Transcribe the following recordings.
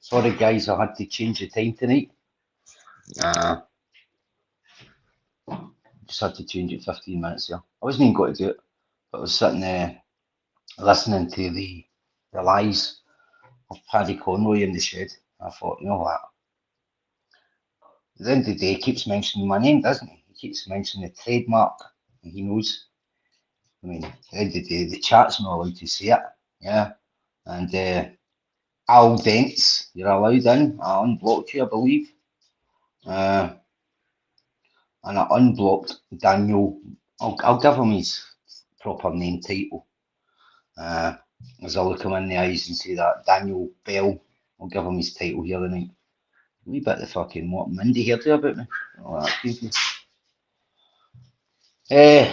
Sorry guys, I had to change the time tonight. Just had to change it 15 minutes there. I wasn't even going to do it, but I was sitting there listening to the lies of Paddy Conroy in the shed. I thought, you know what? At the end of the day, he keeps mentioning my name, doesn't he? He keeps mentioning the trademark, and he knows. I mean, at the end of the day, the chat's not allowed to say it, yeah. And Al Dents, you're allowed in. I unblocked you, I believe. And I unblocked Daniel. I'll give him his proper name title. As I look him in the eyes and say that, Daniel Bell. I'll give him his title here tonight. A wee bit of the fucking what Mindy here do about me. Oh, that's creepy.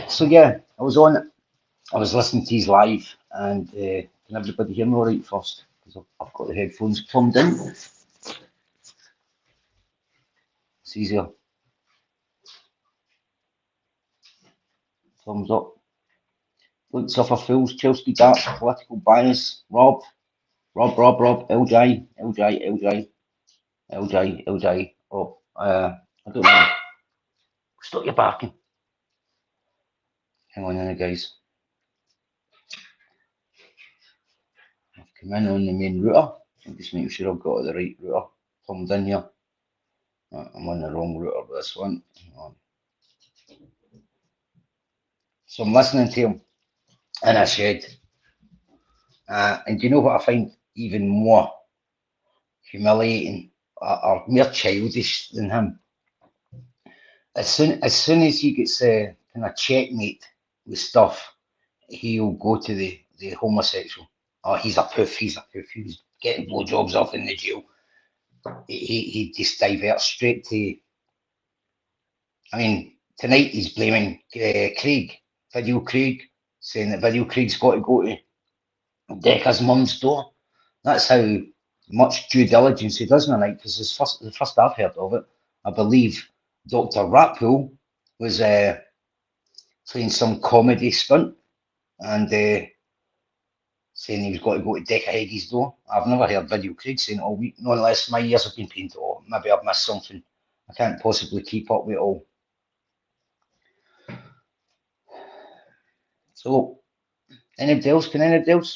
So yeah, I was on it. I was listening to his live, and can everybody hear me all right first? Because I've got the headphones plumbed in. It's easier. Thumbs up. Don't suffer fools. Chelsea Dark, political bias. Rob, LJ, Rob. I don't know. Stop your barking. Hang on now, guys. I've come in on the main router. I'm just making sure I've got the right router plumbed in here. I'm on the wrong router with this one. Hang on. So I'm listening to him in a shed. And do you know what I find even more humiliating or more childish than him? As soon as he gets kind of checkmate with stuff, he'll go to the homosexual. Oh, he's a poof, he's getting blowjobs off in the jail. He just diverts straight to, I mean, tonight he's blaming Craig, Video Craig, saying that Video Craig's got to go to Decca's mum's door. That's how much due diligence he does in a night, because the first I've heard of it, I believe Dr. Ratpool was playing some comedy stunt and saying he was got to go to Decca Heggie's door. I've never heard Video Craig saying it all week, not unless my ears have been painted, or maybe I've missed something. I can't possibly keep up with it all. So, anybody else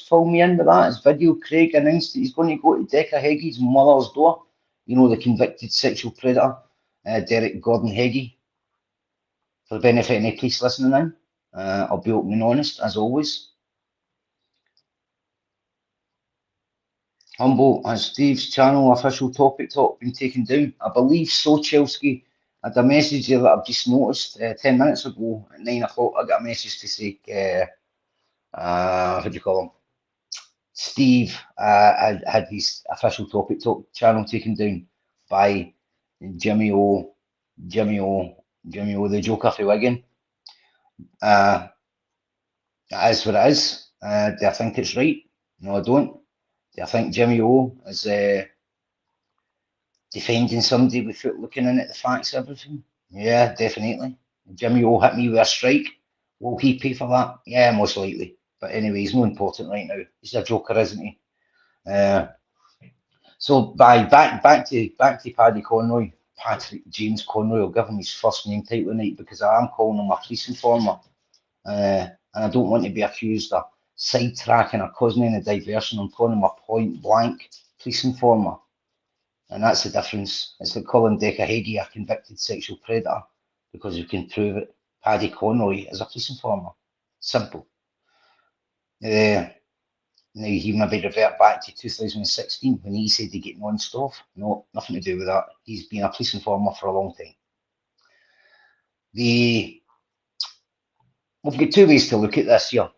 fill me in with that? Is Video Craig announced that he's going to go to Decca Heggie's mother's door? You know, the convicted sexual predator, Derek Gordon Heggie. For the benefit of any police listening in, I'll be open and honest, as always. Humble, has Steve's channel official topic talk been taken down? I believe so, Chelsea. I had a message here that I've just noticed 10 minutes ago at 9 o'clock. I got a message to say, what do you call him? Steve had his official topic talk channel taken down by Jimmy O, the Joker for Wigan. That is what it is. Do I think it's right? No, I don't. Do I think Jimmy O is defending somebody without looking in at the facts and everything? Yeah, definitely. Jimmy O hit me with a strike. Will he pay for that? Yeah, most likely. But anyway, he's not important right now. He's a joker, isn't he? So back to Paddy Conroy, Patrick James Conroy. I'll give him his first name title tonight because I am calling him a police informer, and I don't want to be accused of sidetracking or causing any diversion. I'm calling him a point blank police informer, and that's the difference. It's like calling Decca Heggie a convicted sexual predator because you can prove it. Paddy Conroy is a police informer. Simple. Now he maybe revert back to 2016 when he said he get non-stop. No, nothing to do with that. He's been a police informer for a long time. We've got two ways to look at this here.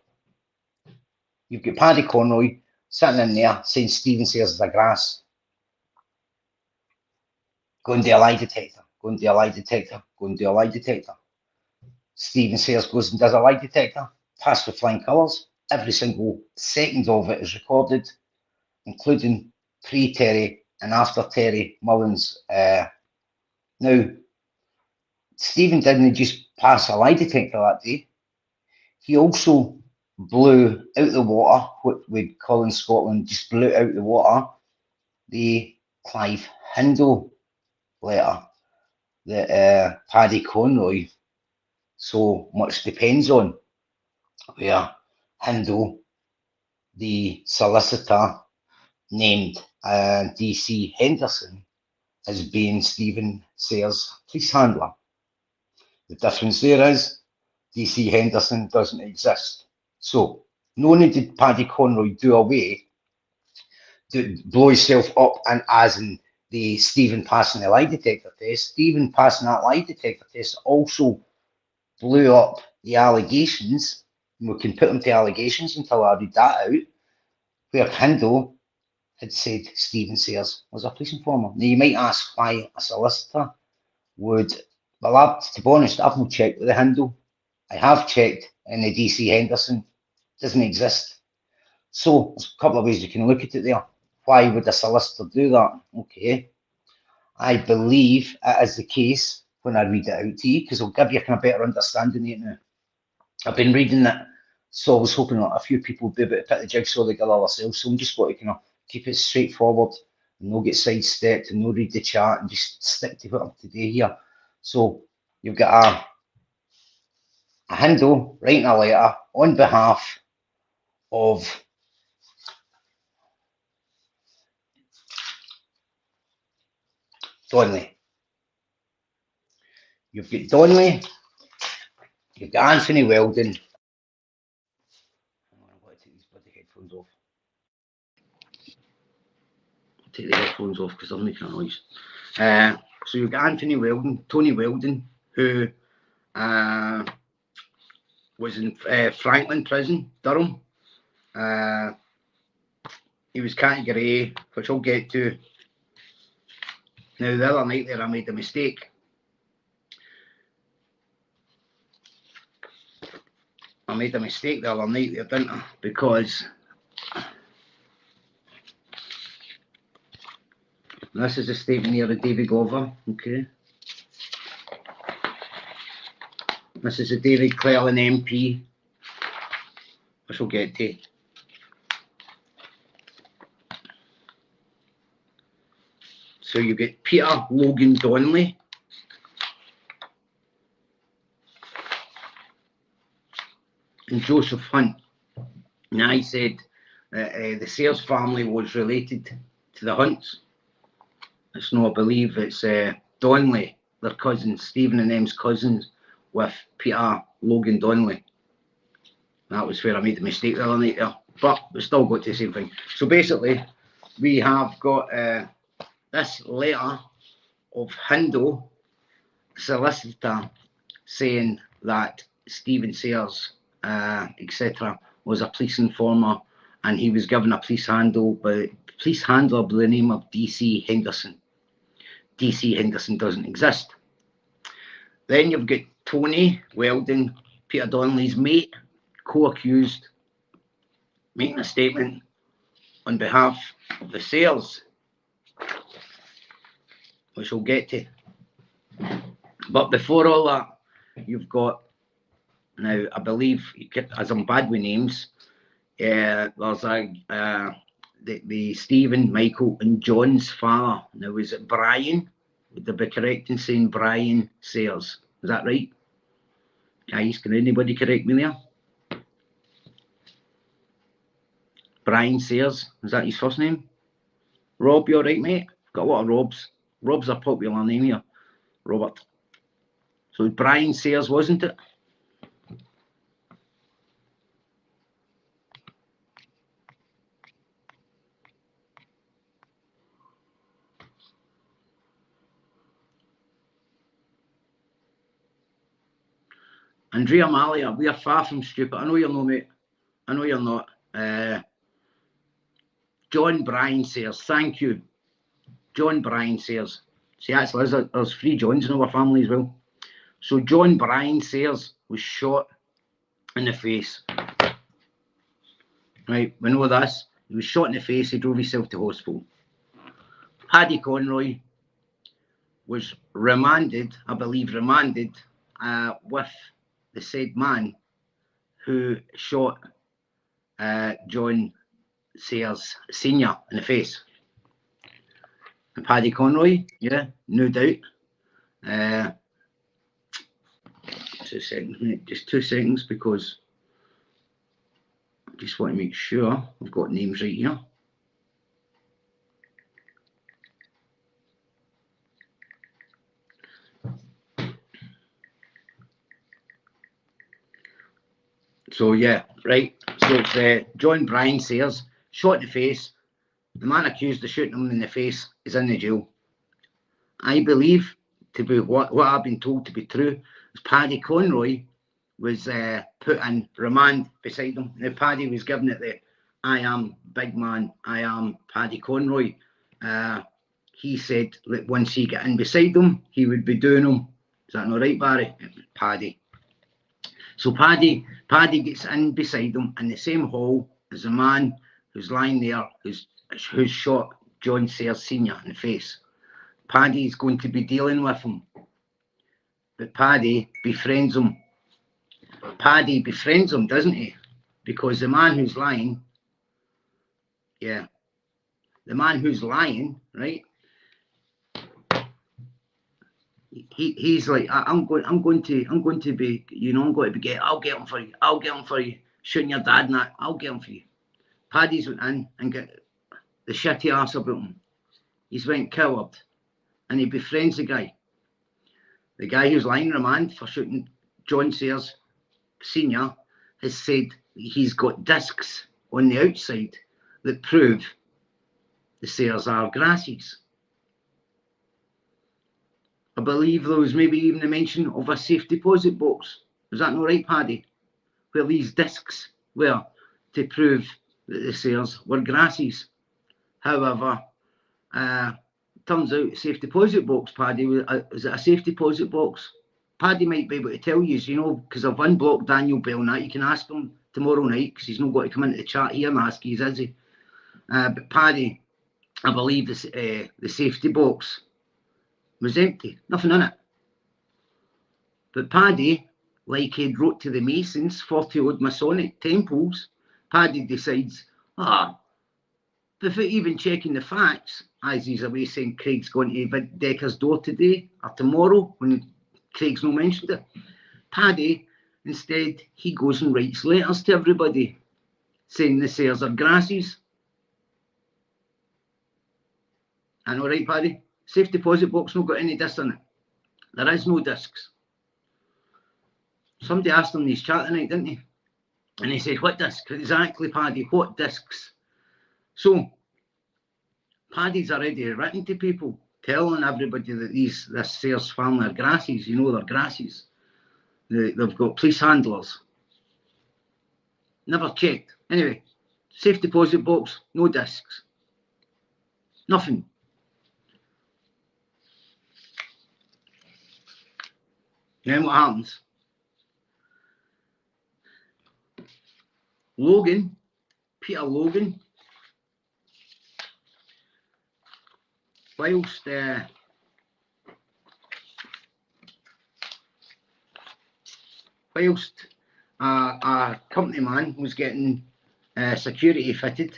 You've got Paddy Conroy sitting in there saying Stephen Sayers is a grass. Go and do a lie detector. Go and do a lie detector. Go and do a lie detector. Stephen Sayers goes and does a lie detector. Passed with flying colours. Every single second of it is recorded, including pre-Terry and after Terry Mullins. Now, Stephen didn't just pass a lie detector that day. He also blew out the water, what we'd call in Scotland, just blew out the water, the Clive Hindle letter that Paddy Conroy so much depends on, where Hindle, the solicitor, named DC Henderson as being Stephen Sayers' police handler. The difference there is DC Henderson doesn't exist. So, not only did Paddy Conroy do away, blow himself up, and as in the Stephen passing the lie detector test, Stephen passing that lie detector test also blew up the allegations. And we can put them to allegations until I read that out, where Hindle had said Stephen Sayers was a police informer. Now, you might ask why a solicitor would, well, to be honest, I've not checked with the Hindle. I have checked, and the DC Henderson doesn't exist. So, there's a couple of ways you can look at it there. Why would a solicitor do that? Okay. I believe it is the case when I read it out to you, because it'll give you a kind of better understanding of it now. I've been reading it, so I was hoping that a few people would be able to put the jigsaw together themselves. So I'm just going to kind of keep it straightforward and not get sidestepped and not read the chat and just stick to what I'm today here. So you've got a Hindle writing a letter on behalf of Donnelly. You've got Donnelly, you've got Anthony Weldon. I'm going to take these bloody headphones off. Take the headphones off because they're making a noise. So you've got Anthony Weldon, Tony Weldon, who was in Franklin Prison, Durham. He was category A, which I'll get to. Now, the other night there, I made a mistake. I made a mistake the other night there, didn't I? Because this is a statement here of David Glover, okay? This is a David Cleland MP, which we'll get to. So you get Peter Logan Donnelly, and Joseph Hunt. Now, I said that the Sayers family was related to the Hunts. It's not, I believe it's Donnelly, their cousins, Stephen and them's cousins, with Peter Logan Donnelly. That was where I made the mistake the other night there, but we still got to the same thing. So basically, we have got this letter of Hindle, solicitor, saying that Stephen Sayers, etc., was a police informer, and he was given a police handler by the name of DC Henderson. DC Henderson doesn't exist. Then you've got Tony Weldon, Peter Donnelly's mate, co-accused, making a statement on behalf of the Sayers, which we'll get to. But before all that, you've got, now I believe, as I'm bad with names, there's the Stephen, Michael and John's father. Now, is it Brian? Would they be correct in saying Brian Sayers? Is that right? Guys, can anybody correct me there? Brian Sayers, is that his first name? Rob, you alright, mate? Got a lot of Robs. Rob's a popular name here. Robert. So Brian Sayers, wasn't it? Andrea Malia, we are far from stupid. I know you're not, mate. I know you're not. John Brian Sayers, thank you. John Brian Sayers. See, actually, there's 3 Johns in our family as well. So John Brian Sayers was shot in the face. Right, we know this. He was shot in the face. He drove himself to hospital. Paddy Conroy was remanded, I believe, with the said man who shot John Sayers Sr. in the face. Paddy Conroy, yeah, no doubt. 2 seconds, mate, just 2 seconds, because I just want to make sure I've got names right here. So yeah, right. So it's John Bryan Sayers, shot in the face. The man accused of shooting him in the face is in the jail. I believe to be what I've been told to be true is Paddy Conroy was put in remand beside him. Now Paddy was given it the "I am big man, I am Paddy Conroy." He said that once he got in beside him, he would be doing him. Is that not right, Barry? Paddy. So Paddy gets in beside him in the same hall as the man who's lying there, who's shot John Sayers Senior in the face. Paddy's going to be dealing with him, but Paddy befriends him. Paddy befriends him, doesn't he? Because the man who's lying, yeah, the man who's lying, right? He's like, I'm going to be, you know, I'm going to be I'll get him for you, shooting your dad and that, I'll get him for you. Paddy's went in and got the shitty arse about him. He's went coward, and he befriends the guy. The guy who's lying in remand for shooting John Sayers Senior has said he's got discs on the outside that prove the Sayers are Grassies. I believe there was maybe even a mention of a safe deposit box. Is that not right, Paddy? Where these discs were to prove that the Sayers were Grassies. However, turns out a safe deposit box, Paddy, is it a safe deposit box? Paddy might be able to tell you, you know, because I've unblocked Daniel Belknap. You can ask him tomorrow night, because he's not got to come into the chat here and ask you, is he? But Paddy, I believe the safety box was empty, nothing in it. But Paddy, like he'd wrote to the Masons, 40-odd Masonic temples, Paddy decides, without even checking the facts, as he's away saying Craig's going to Decker's door today or tomorrow, when Craig's not mentioned it. Paddy, instead, he goes and writes letters to everybody saying the Sayers are Grassies. I know, right, Paddy? Safe deposit box not got any discs in it. There is no discs. Somebody asked him in his chat tonight, didn't he? And he said, what discs? Exactly, Paddy, what discs? So, Paddy's already written to people, telling everybody that this Sayers family are Grassies. You know, they're Grassies. They've got police handlers. Never checked. Anyway, safe deposit box, no discs. Nothing. Then what happens? Peter Logan, whilst a company man was getting security fitted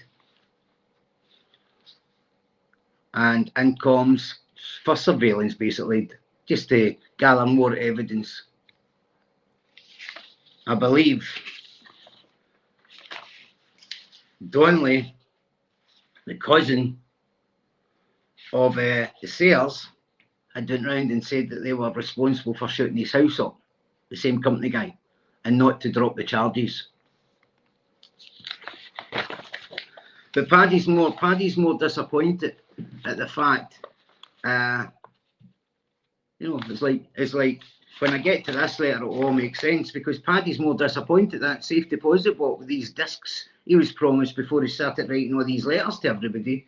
and incoms for surveillance, basically, just to gather more evidence. I believe Donnelly, the cousin of the Sayers, had went round and said that they were responsible for shooting his house up, the same company guy, and not to drop the charges. But Paddy's more disappointed at the fact, you know, it's like when I get to this letter, it all makes sense, because Paddy's more disappointed that safe deposit box with these discs he was promised before he started writing all these letters to everybody.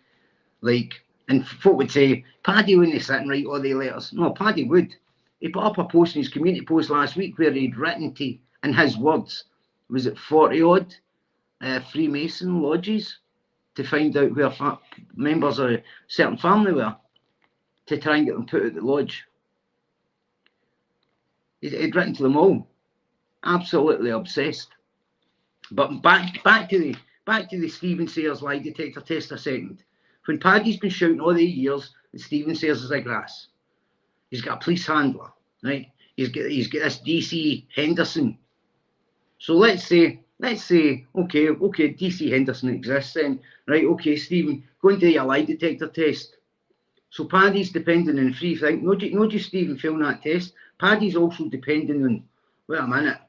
Like, and folk would say, Paddy wouldn't sit and write all the letters. No, Paddy would. He put up a post in his community post last week where he'd written to, in his words, was it 40-odd Freemason lodges to find out where members of a certain family were, to try and get them put out the lodge. He'd written to them all. Absolutely obsessed. But back to the Stephen Sayers lie detector test a second. When Paddy's been shouting all the years that Stephen Sayers is a grass, he's got a police handler, right? He's got this DC Henderson. So let's say, okay, DC Henderson exists then, right? Okay, Stephen, go and do your lie detector test. So Paddy's depending on three things. Not just Stephen failing that test. Paddy's also depending on, wait a minute,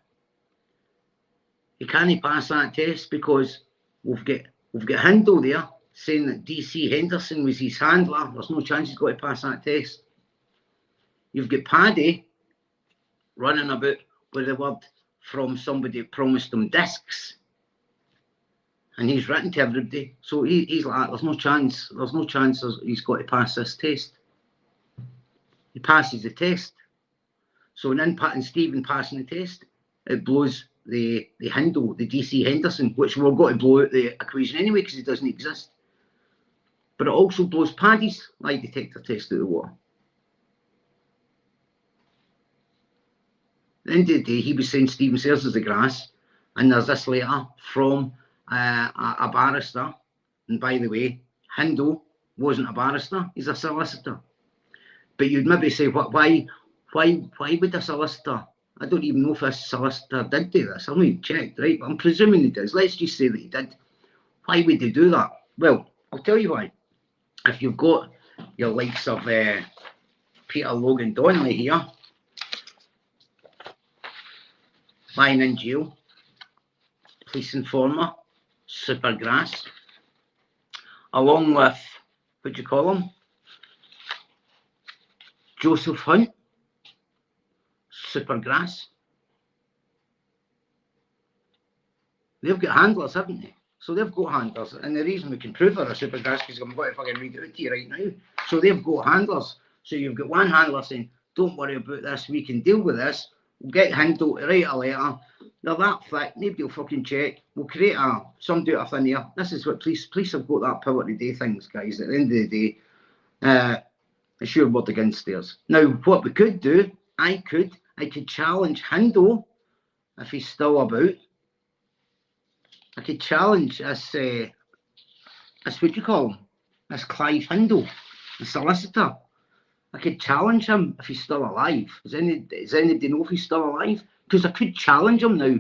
he can't pass that test because we've got Hindle there saying that DC Henderson was his handler. There's no chance he's got to pass that test. You've got Paddy running about with the word from somebody who promised him discs, and he's written to everybody. So he's like, there's no chance he's got to pass this test. He passes the test. So in Stephen passing the test, it blows the Hindle, the DC Henderson, which we've got to blow out the equation anyway because it doesn't exist. But it also blows Paddy's lie detector test out of the water. At the end of the day, he was saying Stephen Sayers is the grass, and there's this letter from a barrister. And by the way, Hindle wasn't a barrister; he's a solicitor. But you'd maybe say, why would a solicitor? I don't even know if a solicitor did do this. I've not checked, right? But I'm presuming he does. Let's just say that he did. Why would they do that? Well, I'll tell you why. If you've got your likes of Peter Logan Donnelly here, lying in jail, police informer, Supergrass, along with, what do you call him? Joseph Hunt, Supergrass. They've got handlers, haven't they? So they've got handlers, and the reason we can prove they're a Supergrass because I'm going to fucking read it out to you right now. So they've got handlers. So you've got one handler saying, don't worry about this, we can deal with this. We'll get Hindle to write a letter. They're that thick, nobody will fucking check. We'll create somebody out of thin air. This is what police have got that power to do things, guys. At the end of the day, it's your word against theirs. Now, what we could do, I could challenge Hindle if he's still about. I could challenge this, what do you call him? This Clive Hindle, the solicitor. I could challenge him if he's still alive. Does anybody know if he's still alive? Because I could challenge him now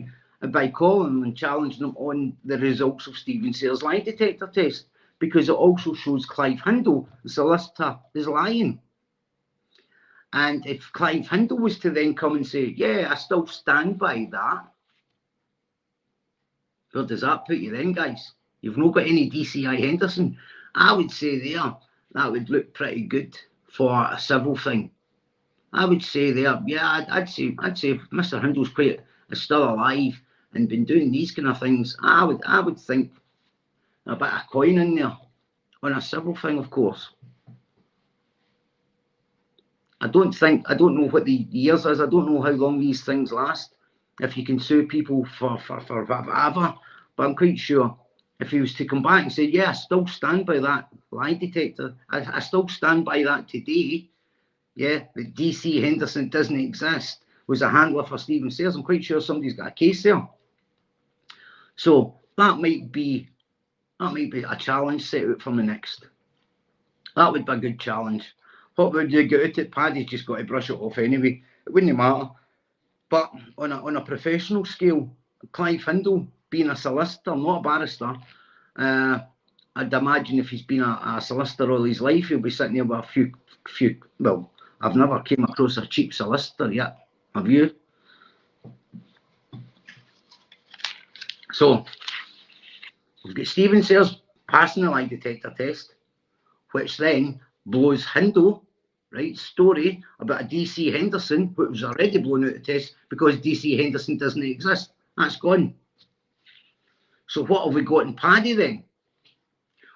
by calling him and challenging him on the results of Stephen Sayers' lie detector test, because it also shows Clive Hindle, the solicitor, is lying. And if Clive Hindle was to then come and say, yeah, I still stand by that, where does that put you then, guys? You've not got any DCI Henderson. I would say there, that would look pretty good for a civil thing. I would say there, yeah, I'd say if Mr. Hindle's is still alive and been doing these kind of things, I would think a bit of coin in there on a civil thing, of course. I don't know what the years is. I don't know how long these things last. If you can sue people for whatever, but I'm quite sure if he was to come back and say, yeah, I still stand by that lie detector, I still stand by that today, yeah, that DC Henderson doesn't exist, was a handler for Stephen Sayers, I'm quite sure somebody's got a case there. So that might be a challenge set out for the next. That would be a good challenge. What would you get out it? Paddy's just got to brush it off anyway. It wouldn't matter. But on a professional scale, Clive Hindle, being a solicitor, not a barrister, I'd imagine if he's been a solicitor all his life, he'll be sitting there with a few. Well, I've never came across a cheap solicitor yet. Have you? So we've got Stephen Sayers passing the lie detector test, which then blows Hindle, right, story about a DC Henderson, which was already blown out of the test because DC Henderson doesn't exist. That's gone. So what have we got in Paddy then?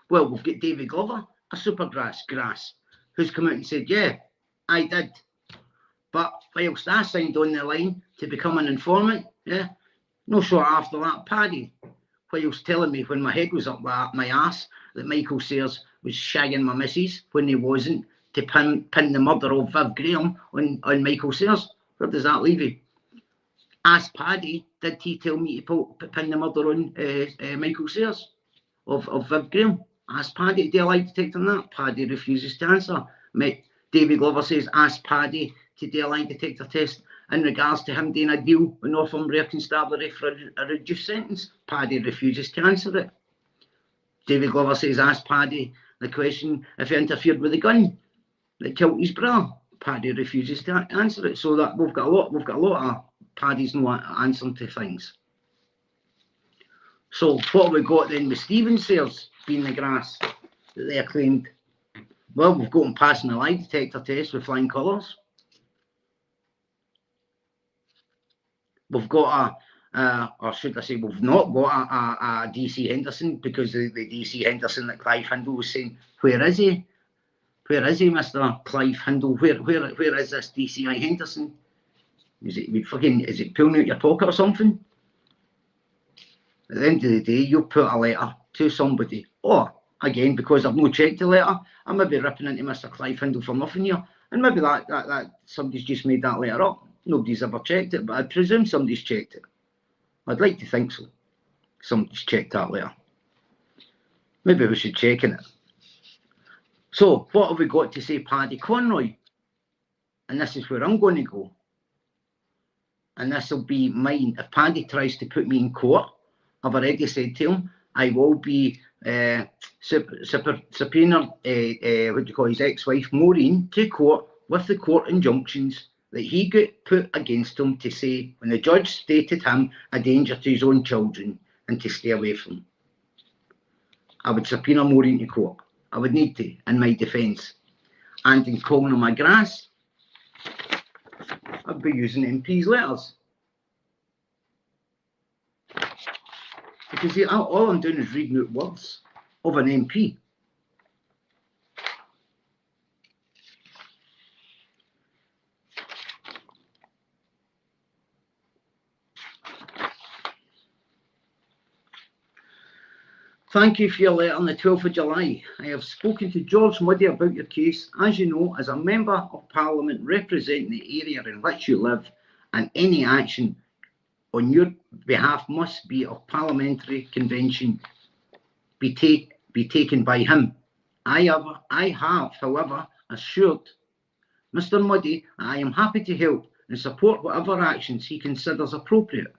Well, we've got David Glover, a Supergrass, who's come out and said, yeah, I did. But whilst I signed on the line to become an informant, yeah, no short after that, Paddy, whilst telling me when my head was up my ass that Michael Sayers was shagging my missus when he wasn't, to pin the murder of Viv Graham on Michael Sayers. Where does that leave you? Ask Paddy, did he tell me to pin the murder on Michael Sayers of Viv Graham? Ask Paddy, do you like detector and that? Paddy refuses to answer. David Glover says, ask Paddy to do a lie detector test in regards to him doing a deal with Northumbria Constabulary for a reduced sentence. Paddy refuses to answer it. David Glover says, ask Paddy the question if he interfered with the gun that killed his brother. Paddy refuses to answer it. So that we've got a lot of Paddy's not answering to things. So what have we got then with Stephen Sayers being the grass that they claimed? Well, we've got him passing a lie detector test with flying colours. We've got or should I say, we've not got a DC Henderson, because the DC Henderson that Clive Hindle was saying, where is he? Where is he, Mr. Clive Hindle? Where is this DCI Henderson? Is it pulling out your pocket or something? At the end of the day, you put a letter to somebody, or again, because I've not checked the letter, I may be ripping into Mr. Clive Hindle for nothing here, and maybe that somebody's just made that letter up. Nobody's ever checked it, but I presume somebody's checked it. I'd like to think so. Somebody's checked that letter. Maybe we should check in it. So, what have we got to say, Paddy Conroy? And this is where I'm going to go. And this will be mine. If Paddy tries to put me in court, I've already said to him, I will be subpoenaed, his ex-wife Maureen, to court with the court injunctions that he got put against him to say when the judge stated him a danger to his own children and to stay away from him. I would subpoena Maureen to court. I would need to, in my defence. And in calling him a grass, I'd be using MP's letters. Because all I'm doing is reading out words of an MP. Thank you for your letter on the 12th of July. I have spoken to George Muddy about your case. As you know, as a Member of Parliament representing the area in which you live, and any action on your behalf must be of parliamentary convention be taken by him. I have, however, assured Mr. Muddy that I am happy to help and support whatever actions he considers appropriate.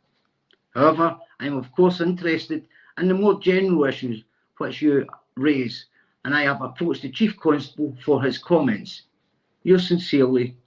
However, I am of course interested in the more general issues which you raise, and I have approached the Chief Constable for his comments. Yours sincerely,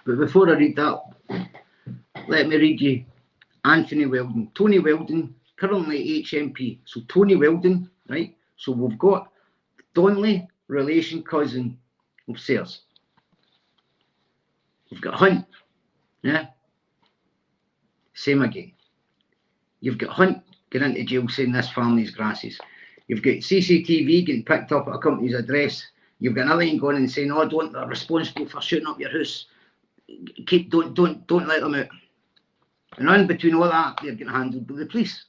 but before I read that, let me read you Anthony Weldon. Tony Weldon, currently HMP. So Tony Weldon, right? So we've got Donnelly, relation cousin of Sayers. We've got Hunt, yeah? Same again. You've got Hunt getting into jail saying this family's grasses. You've got CCTV getting picked up at a company's address. You've got another one going and saying, oh, they're responsible for shooting up your house. Don't let them out. And in between all that, they're getting handled by the police.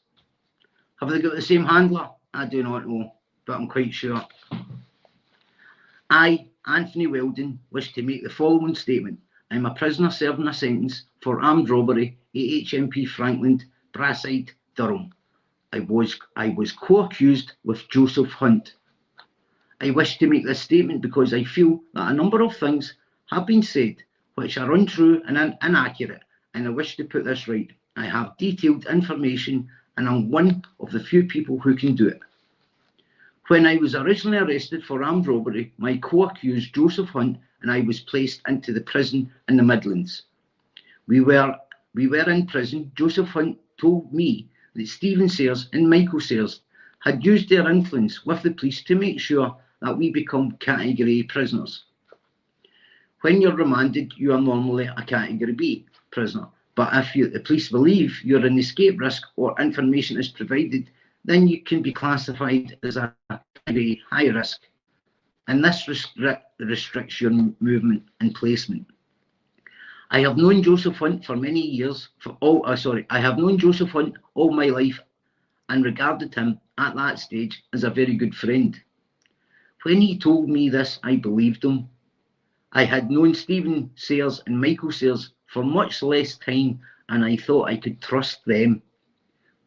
Have they got the same handler? I do not know, but I'm quite sure. I, Anthony Weldon, wish to make the following statement. I am a prisoner serving a sentence for armed robbery at HMP Frankland, Brasside, Durham. I was co-accused with Joseph Hunt. I wish to make this statement because I feel that a number of things have been said which are untrue and inaccurate, and I wish to put this right. I have detailed information, and I'm one of the few people who can do it. When I was originally arrested for armed robbery, my co-accused Joseph Hunt and I was placed into the prison in the Midlands. We were in prison. Joseph Hunt told me that Stephen Sayers and Michael Sayers had used their influence with the police to make sure that we become Category A prisoners. When you're remanded, you are normally a Category B prisoner. But if the police believe you're an escape risk or information is provided, then you can be classified as a Category high risk and this restricts your movement and placement. I have known Joseph Hunt for many years. I have known Joseph Hunt all my life and regarded him at that stage as a very good friend. When he told me this, I believed him. I had known Stephen Sayers and Michael Sayers for much less time, and I thought I could trust them.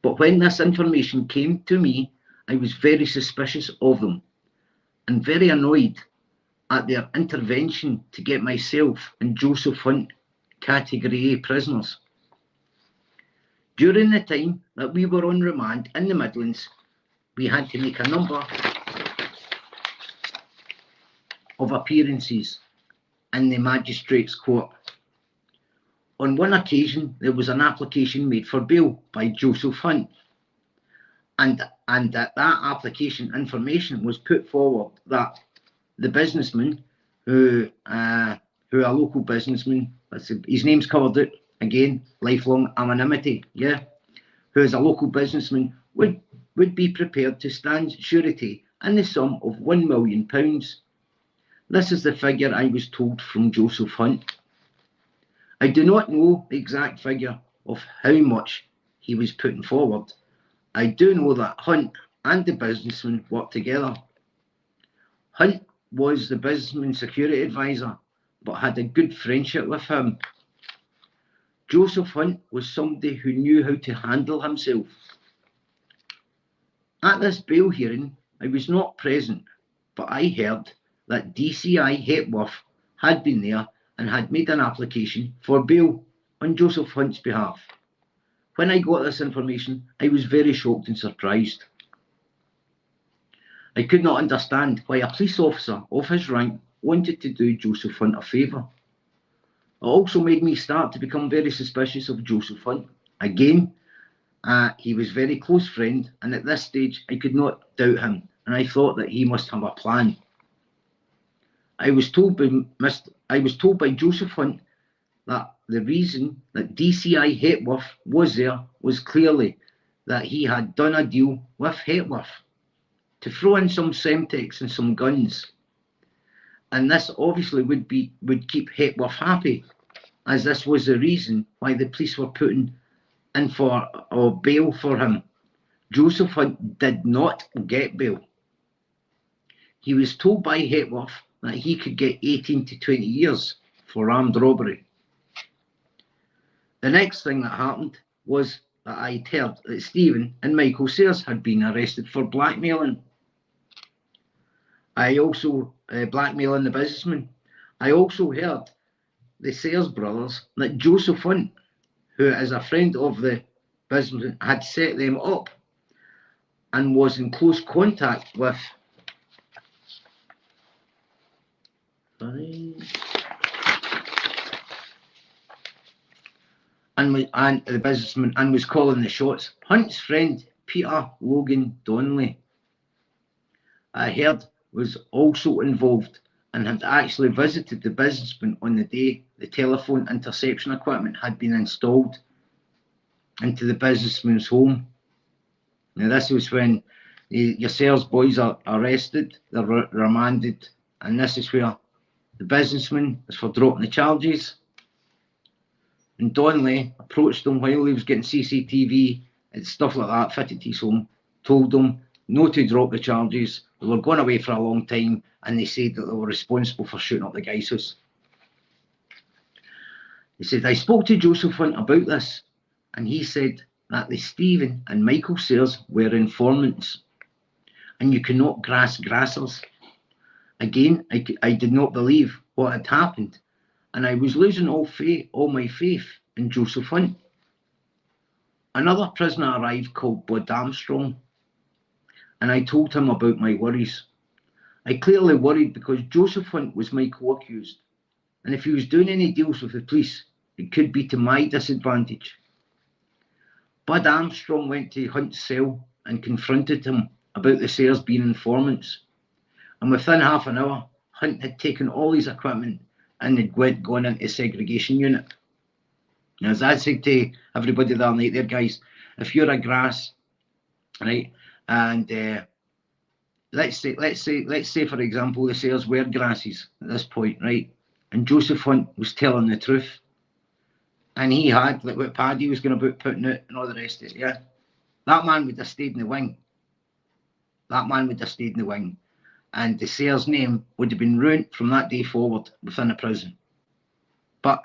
But when this information came to me, I was very suspicious of them and very annoyed at their intervention to get myself and Joseph Hunt Category A prisoners. During the time that we were on remand in the Midlands, we had to make a number of appearances in the Magistrates' Court. On one occasion, there was an application made for bail by Joseph Hunt, and that application information was put forward that the businessman, who a local businessman, his name's covered it again, lifelong anonymity, yeah, who is a local businessman, would be prepared to stand surety in the sum of £1 million. This is the figure I was told from Joseph Hunt. I do not know the exact figure of how much he was putting forward. I do know that Hunt and the businessman worked together. Hunt was the businessman's security advisor, but had a good friendship with him. Joseph Hunt was somebody who knew how to handle himself. At this bail hearing, I was not present, but I heard that DCI Hepworth had been there and had made an application for bail on Joseph Hunt's behalf. When I got this information, I was very shocked and surprised. I could not understand why a police officer of his rank wanted to do Joseph Hunt a favour. It also made me start to become very suspicious of Joseph Hunt. Again, he was a very close friend, and at this stage I could not doubt him, and I thought that he must have a plan. I was told by Joseph Hunt that the reason that DCI Hepworth was there was clearly that he had done a deal with Hepworth to throw in some Semtex and some guns, and this obviously would keep Hepworth happy, as this was the reason why the police were putting in for bail for him. Joseph Hunt did not get bail. He was told by Hepworth that he could get 18 to 20 years for armed robbery. The next thing that happened was that I'd heard that Stephen and Michael Sayers had been arrested for blackmailing. I also blackmailing the businessman. I also heard the Sayers brothers that Joseph Hunt, who is a friend of the businessman, had set them up and was in close contact with and the businessman, and was calling the shots. Hunt's friend Peter Logan Donnelly, I heard, was also involved and had actually visited the businessman on the day the telephone interception equipment had been installed into the businessman's home. Now this was when your Sayers boys are arrested, they're remanded, and this is where the businessman is for dropping the charges. And Donnelly approached him while he was getting CCTV and stuff like that fitted to his home, told him not to drop the charges. They were going away for a long time, and they said that they were responsible for shooting up the guy's house. He said, I spoke to Joseph Hunt about this, and he said that the Stephen and Michael Sayers were informants, and you cannot grass grassers. Again, I did not believe what had happened, and I was losing all my faith in Joseph Hunt. Another prisoner arrived called Bud Armstrong, and I told him about my worries. I clearly worried because Joseph Hunt was my co-accused, and if he was doing any deals with the police, it could be to my disadvantage. Bud Armstrong went to Hunt's cell and confronted him about the Sayers being informants, and within half an hour, Hunt had taken all his equipment and had gone into a segregation unit. Now, as I said to everybody the other night there, guys, if you're a grass, right, and let's say, for example, the sales were grasses at this point, right? And Joseph Hunt was telling the truth. And he had, like what Paddy was going to be putting out and all the rest of it, yeah? That man would have stayed in the wing. That man would have stayed in the wing. And the sales name would have been ruined from that day forward within a prison. But,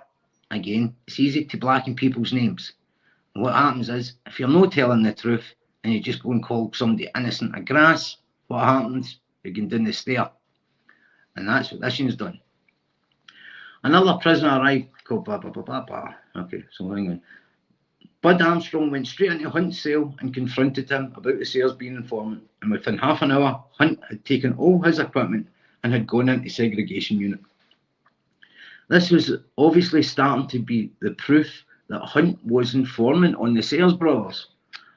again, it's easy to blacken people's names. And what happens is, if you're not telling the truth, and you just go and call somebody innocent a grass, what happens? You can down the stair. And that's what this one's done. Another prisoner arrived called blah, blah, blah, blah, blah. Okay, so hang on. Bud Armstrong went straight into Hunt's cell and confronted him about the sales being informant. And within half an hour, Hunt had taken all his equipment and had gone into segregation unit. This was obviously starting to be the proof that Hunt was informant on the Sales brothers,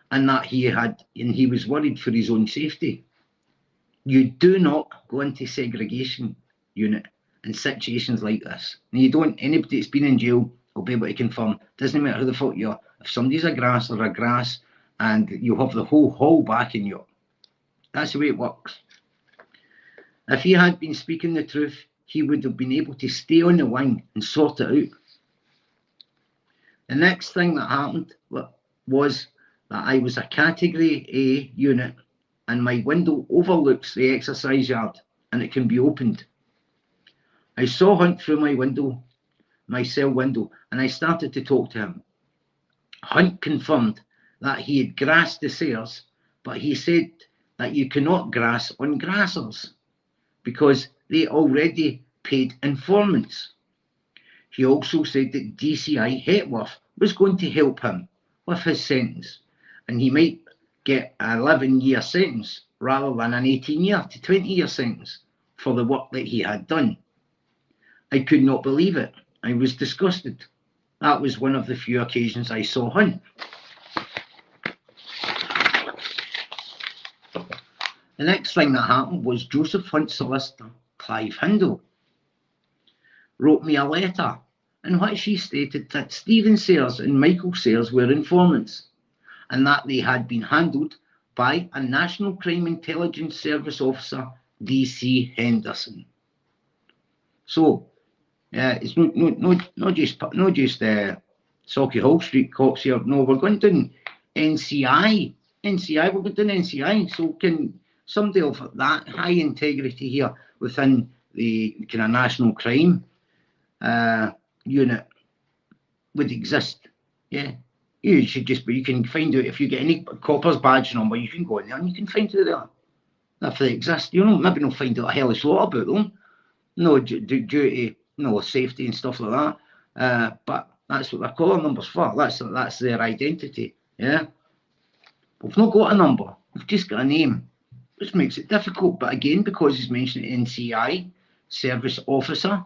and that he was worried for his own safety. You do not go into segregation unit in situations like this. And you don't, anybody that's been in jail will be able to confirm, doesn't matter who the fuck you are, if somebody's a grass, they're a grass, and you'll have the whole hall backing you up. That's the way it works. If he had been speaking the truth, he would have been able to stay on the wing and sort it out. The next thing that happened was that I was a Category A unit, and my window overlooks the exercise yard, and it can be opened. I saw Hunt through my window, my cell window, and I started to talk to him. Hunt confirmed that he had grassed the sales, but he said that you cannot grass on grassers because they already paid informants. He also said that DCI Hetworth was going to help him with his sentence, and he might get an 11-year sentence rather than an 18-year to 20-year sentence for the work that he had done. I could not believe it. I was disgusted. That was one of the few occasions I saw Hunt. The next thing that happened was Joseph Hunt's solicitor, Clive Hindle, wrote me a letter in which he stated that Stephen Sayers and Michael Sayers were informants, and that they had been handled by a National Crime Intelligence Service officer, DC Henderson. So, it's not just Sauchiehall Hall Street cops here. No, we're going down NCI. We're going down NCI. So can somebody of that high integrity here within the kind of national crime unit would exist? Yeah. You should just, but you can find out if you get any copper's badge number, you can go in there and you can find out there. If they exist, maybe not find out a hellish lot about them. No, due to safety and stuff like that. But that's what their caller number's for. That's their identity. Yeah. We've not got a number. We've just got a name, which makes it difficult. But again, because he's mentioned NCI, Service Officer,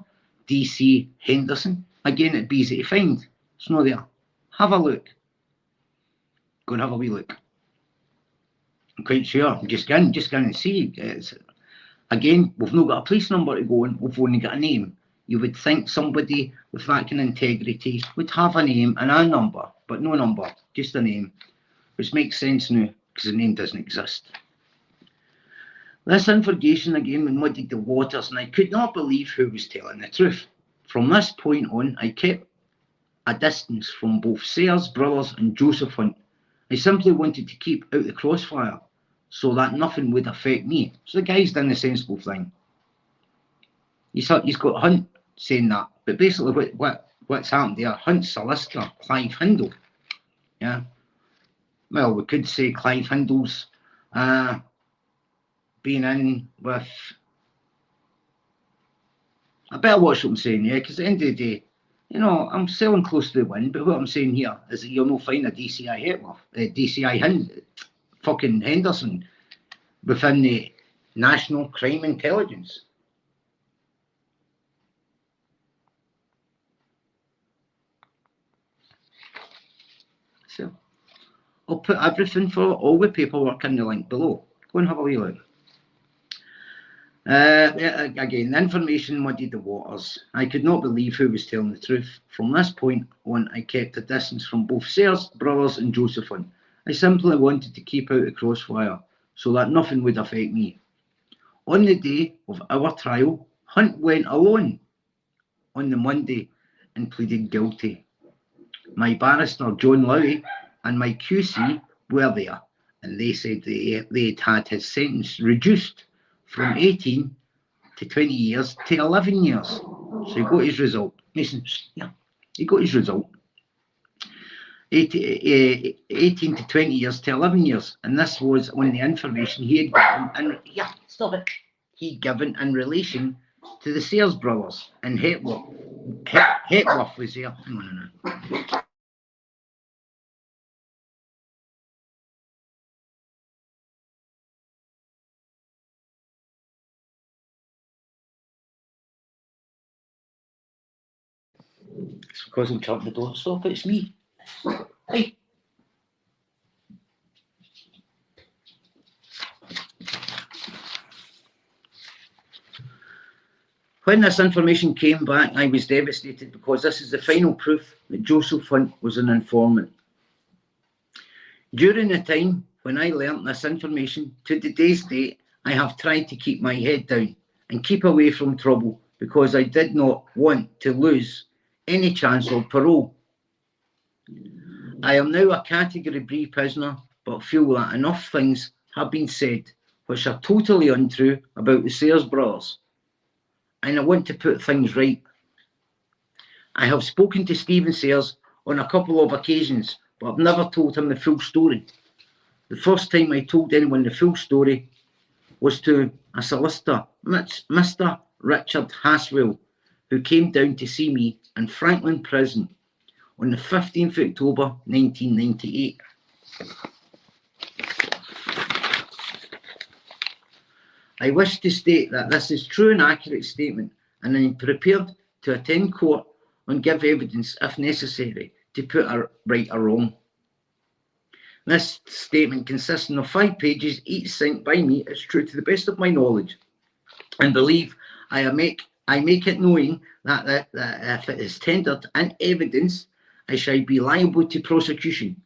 DC Henderson, again, it'd be easy to find. It's not there. Have a look. Go and have a wee look. I'm quite sure. Just go in and see. Again, we've not got a police number to go on. We've only got a name. You would think somebody with that kind of integrity would have a name and a number, but no number, just a name, which makes sense now because the name doesn't exist. This information again muddied the waters, and I could not believe who was telling the truth. From this point on, I kept a distance from both Sayers brothers and Joseph Hunt. I simply wanted to keep out the crossfire so that nothing would affect me. So the guy's done the sensible thing. He's got Hunt saying that, but basically what's happened there, Hunt's solicitor, Clive Hindle, yeah, well, we could say Clive Hindle's been in with, I better watch what I'm saying, yeah, because at the end of the day, I'm selling close to the wind, but what I'm saying here is that you'll not find a DCI Hetworth, fucking Henderson within the National Crime Intelligence. So I'll put everything for all the paperwork in the link below. Go and have a wee look. Again, the information muddied the waters. I could not believe who was telling the truth. From this point on, I kept a distance from both Sayers brothers and Joseph Hunt. I simply wanted to keep out the crossfire so that nothing would affect me. On the day of our trial, Hunt went alone on the Monday and pleaded guilty. My barrister, John Lowy, and my QC were there, and they said they'd had his sentence reduced from 18 to 20 years to 11 years. So he got his result. Mason, yeah, he got his result. 18 to 20 years to 11 years. And this was on the information he had given, and yeah, stop it. He'd given in relation to the Sayers brothers and Hepworth. Hepworth was there. Hang on a minute. It's because I'm shutting the door. Stop it, it's me. Hey. When this information came back, I was devastated because this is the final proof that Joseph Hunt was an informant. During the time when I learnt this information, to today's date, I have tried to keep my head down and keep away from trouble because I did not want to lose any chance of parole. I am now a Category B prisoner, but feel that enough things have been said which are totally untrue about the Sayers brothers, and I want to put things right. I have spoken to Stephen Sayers on a couple of occasions, but I've never told him the full story. The first time I told anyone the full story was to a solicitor, Mr. Richard Haswell, who came down to see me in Franklin Prison on the 15th of October 1998. I wish to state that this is true and accurate statement, and I am prepared to attend court and give evidence if necessary to put right or wrong. This statement consisting of 5 pages, each signed by me, is true to the best of my knowledge, and believe I make it knowing that if it is tendered in evidence, I shall be liable to prosecution.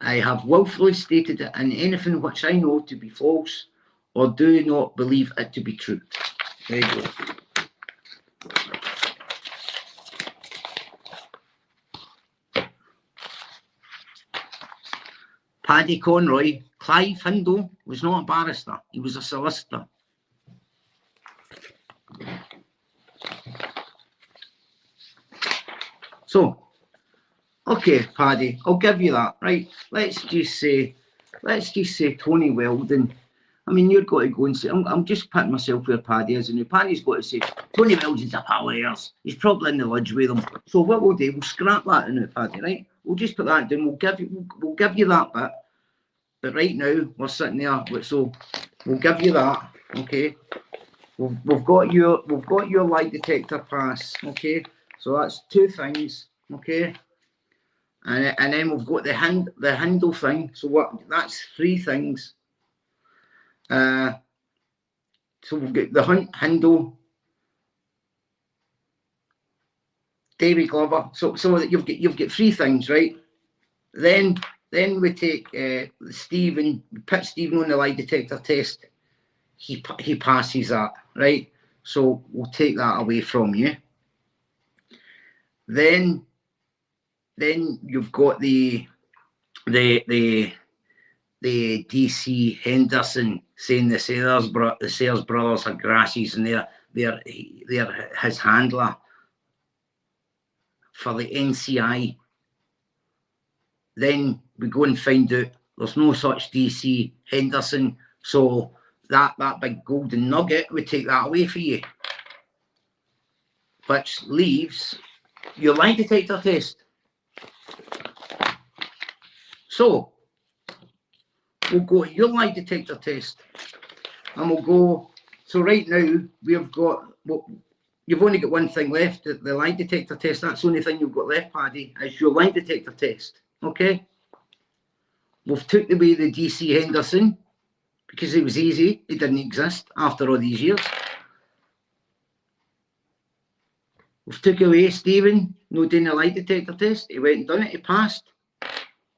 I have wilfully stated it in anything which I know to be false or do not believe it to be true. There you go. Paddy Conroy, Clive Hindle, was not a barrister, he was a solicitor. So, okay, Paddy, I'll give you that, right? Let's just say Tony Weldon. I mean, you've got to go and say, I'm just putting myself where Paddy is, and Paddy's got to say, Tony Weldon's a pal of ours. He's probably in the lodge with them. So what we'll do, we'll scrap that in it, Paddy, right? We'll just put that down. We'll give you that bit. But right now, we're sitting there, so we'll give you that, okay? We've got your lie detector pass, okay? So that's 2 things, okay? And then we've got the handle thing. So that's 3 things. So we've got the Hunt handle, David Glover. So that you've got 3 things, right? Then we take Stephen, put Stephen on the lie detector test. He passes that, right? So we'll take that away from you. Then you've got the DC Henderson saying the Sayers brothers are grasses and they're his handler for the NCI. Then we go and find out there's no such DC Henderson, so that big golden nugget, we take that away for you, which leaves your lie detector test. So we'll go to your lie detector test, and we'll go. So right now we've got, well, you've only got one thing left, the lie detector test. That's the only thing you've got left, Paddy, is your lie detector test. Okay. We've took away the DC Henderson because it was easy. It didn't exist after all these years. We've took away Stephen, no doing the lie detector test. He went and done it, he passed.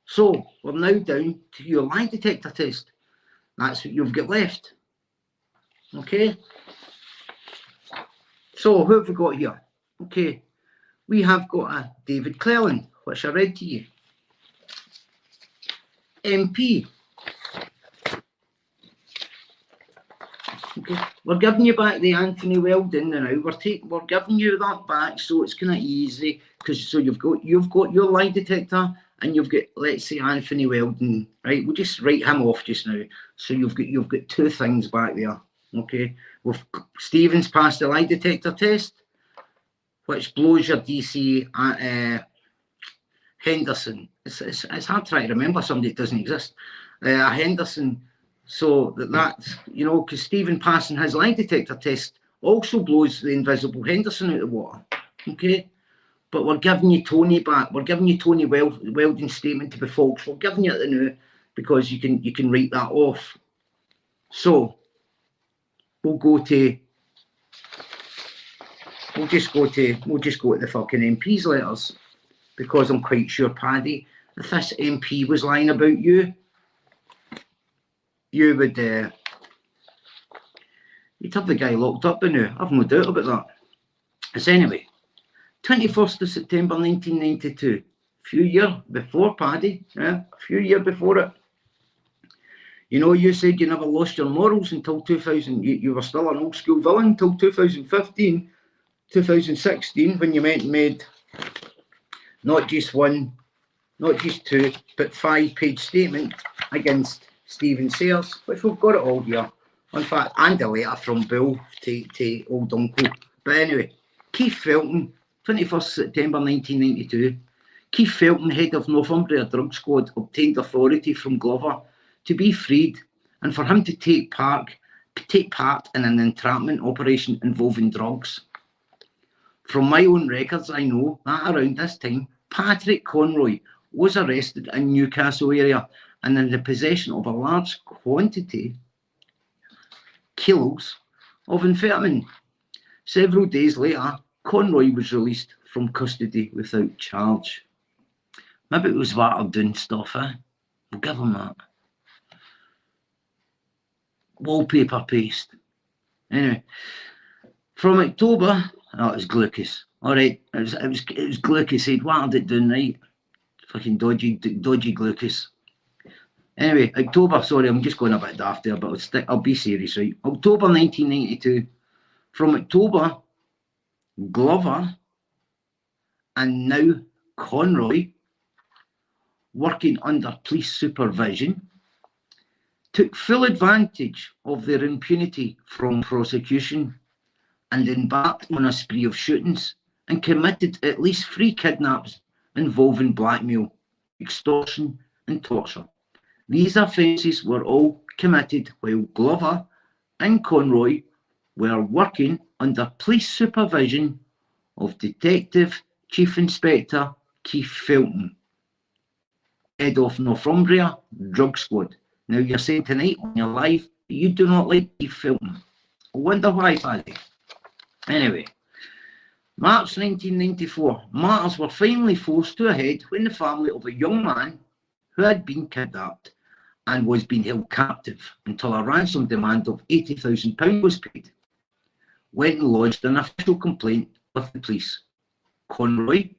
So we're now down to your lie detector test. That's what you've got left. Okay. So who have we got here? Okay. We have got a David Cleland, which I read to you. MP. Okay. We're giving you back the Anthony Weldon now. We're giving you that back, so it's kind of easy because you've got your lie detector and you've got, let's say, Anthony Weldon, right? We'll just write him off just now. So you've got two things back there. Okay. Stephen's passed the lie detector test, which blows your DC at Henderson. It's hard trying to remember somebody that doesn't exist. Henderson. So that's, you know, because Stephen passing his lie detector test also blows the invisible Henderson out of the water. Okay. But we're giving you Tony back. We're giving you Tony Weldon's statement to be false. We're giving you it now because you can write that off. So we'll just go to the fucking MP's letters, because I'm quite sure, Paddy, if this MP was lying about you, you'd have the guy locked up by now. I've no doubt about that. So anyway, 21st of September 1992, a few years before, Paddy, yeah, a few years before it. You know, you said you never lost your morals until 2000. You were still an old school villain until 2015, 2016, when you made not just one, not just two, but 5-page statement against Stephen Sayers, which we've got it all here. In fact, and a letter from Bill to old uncle. But anyway, Keith Felton, 21st September 1992. Keith Felton, head of Northumbria Drug Squad, obtained authority from Glover to be freed and for him to take part in an entrapment operation involving drugs. From my own records, I know that around this time, Patrick Conroy was arrested in Newcastle area and in the possession of a large quantity, kilos, of amphetamine. Several days later, Conroy was released from custody without charge. Maybe it was watered down stuff, eh? We'll give him that. Wallpaper paste. Anyway, from October, oh, it was glucose. All right, it was glucose. He'd watered it down, right? Fucking dodgy glucose. Anyway, October. Sorry, I'm just going a bit daft there, but I'll be serious, right? October 1992. From October, Glover and now Conroy, working under police supervision, took full advantage of their impunity from prosecution and embarked on a spree of shootings and committed at least 3 kidnaps involving blackmail, extortion and torture. These offences were all committed while Glover and Conroy were working under police supervision of Detective Chief Inspector Keith Felton, head of Northumbria Drug Squad. Now you're saying tonight on your live you do not like Keith Felton. I wonder why, Paddy. Anyway, March 1994, matters were finally forced to a head when the family of a young man who had been kidnapped and was being held captive until a ransom demand of £80,000 was paid, went and lodged an official complaint with the police. Conroy,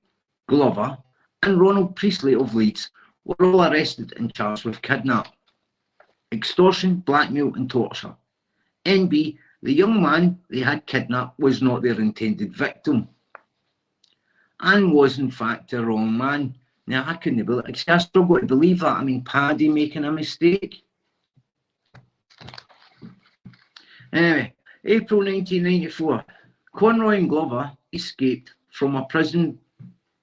Glover and Ronald Priestley of Leeds were all arrested and charged with kidnap, extortion, blackmail and torture. NB, the young man they had kidnapped was not their intended victim and was in fact the wrong man. Now I couldn't believe it. I struggle to believe that. I mean, Paddy making a mistake. Anyway, April 1994, Conroy and Glover escaped from a prison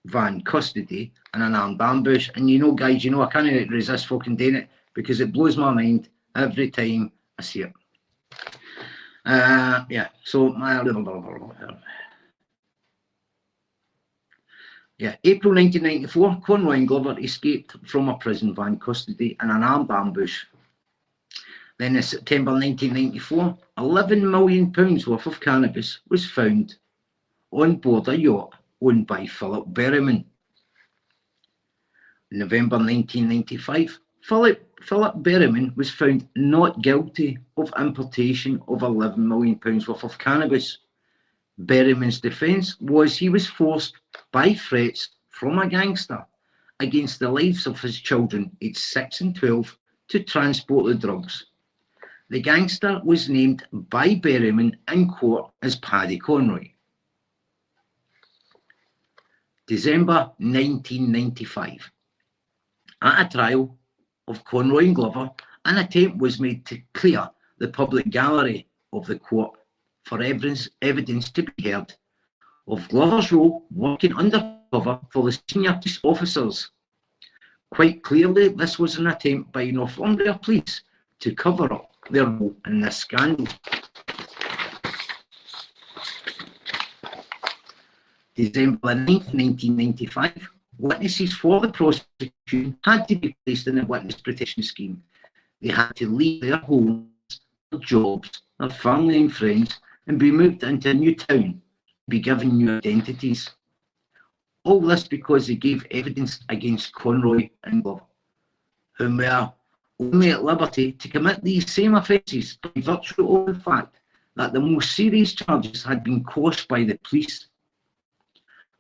van custody in an armed ambush. And you know, guys, you know I can't resist fucking doing it because it blows my mind every time I see it. Yeah, so yeah, April 1994, Conroy and Glover escaped from a prison van custody in an armed ambush. Then in September 1994, £11 million worth of cannabis was found on board a yacht owned by Philip Berryman. In November 1995, Philip Berryman was found not guilty of importation of £11 million worth of cannabis. Berryman's defence was he was forced by threats from a gangster against the lives of his children, aged 6 and 12, to transport the drugs. The gangster was named by Berryman in court as Paddy Conroy. December 1995. At a trial of Conroy and Glover, an attempt was made to clear the public gallery of the court for evidence to be heard of Glover's role working undercover for the senior police officers. Quite clearly, this was an attempt by Northumbria Police to cover up their role in this scandal. December 9th, 1995, witnesses for the prosecution had to be placed in a witness protection scheme. They had to leave their homes, their jobs, their family and friends, and be moved into a new town, be given new identities. All this because they gave evidence against Conroy and Glover, whom were only at liberty to commit these same offences by virtue of the fact that the most serious charges had been quashed by the police,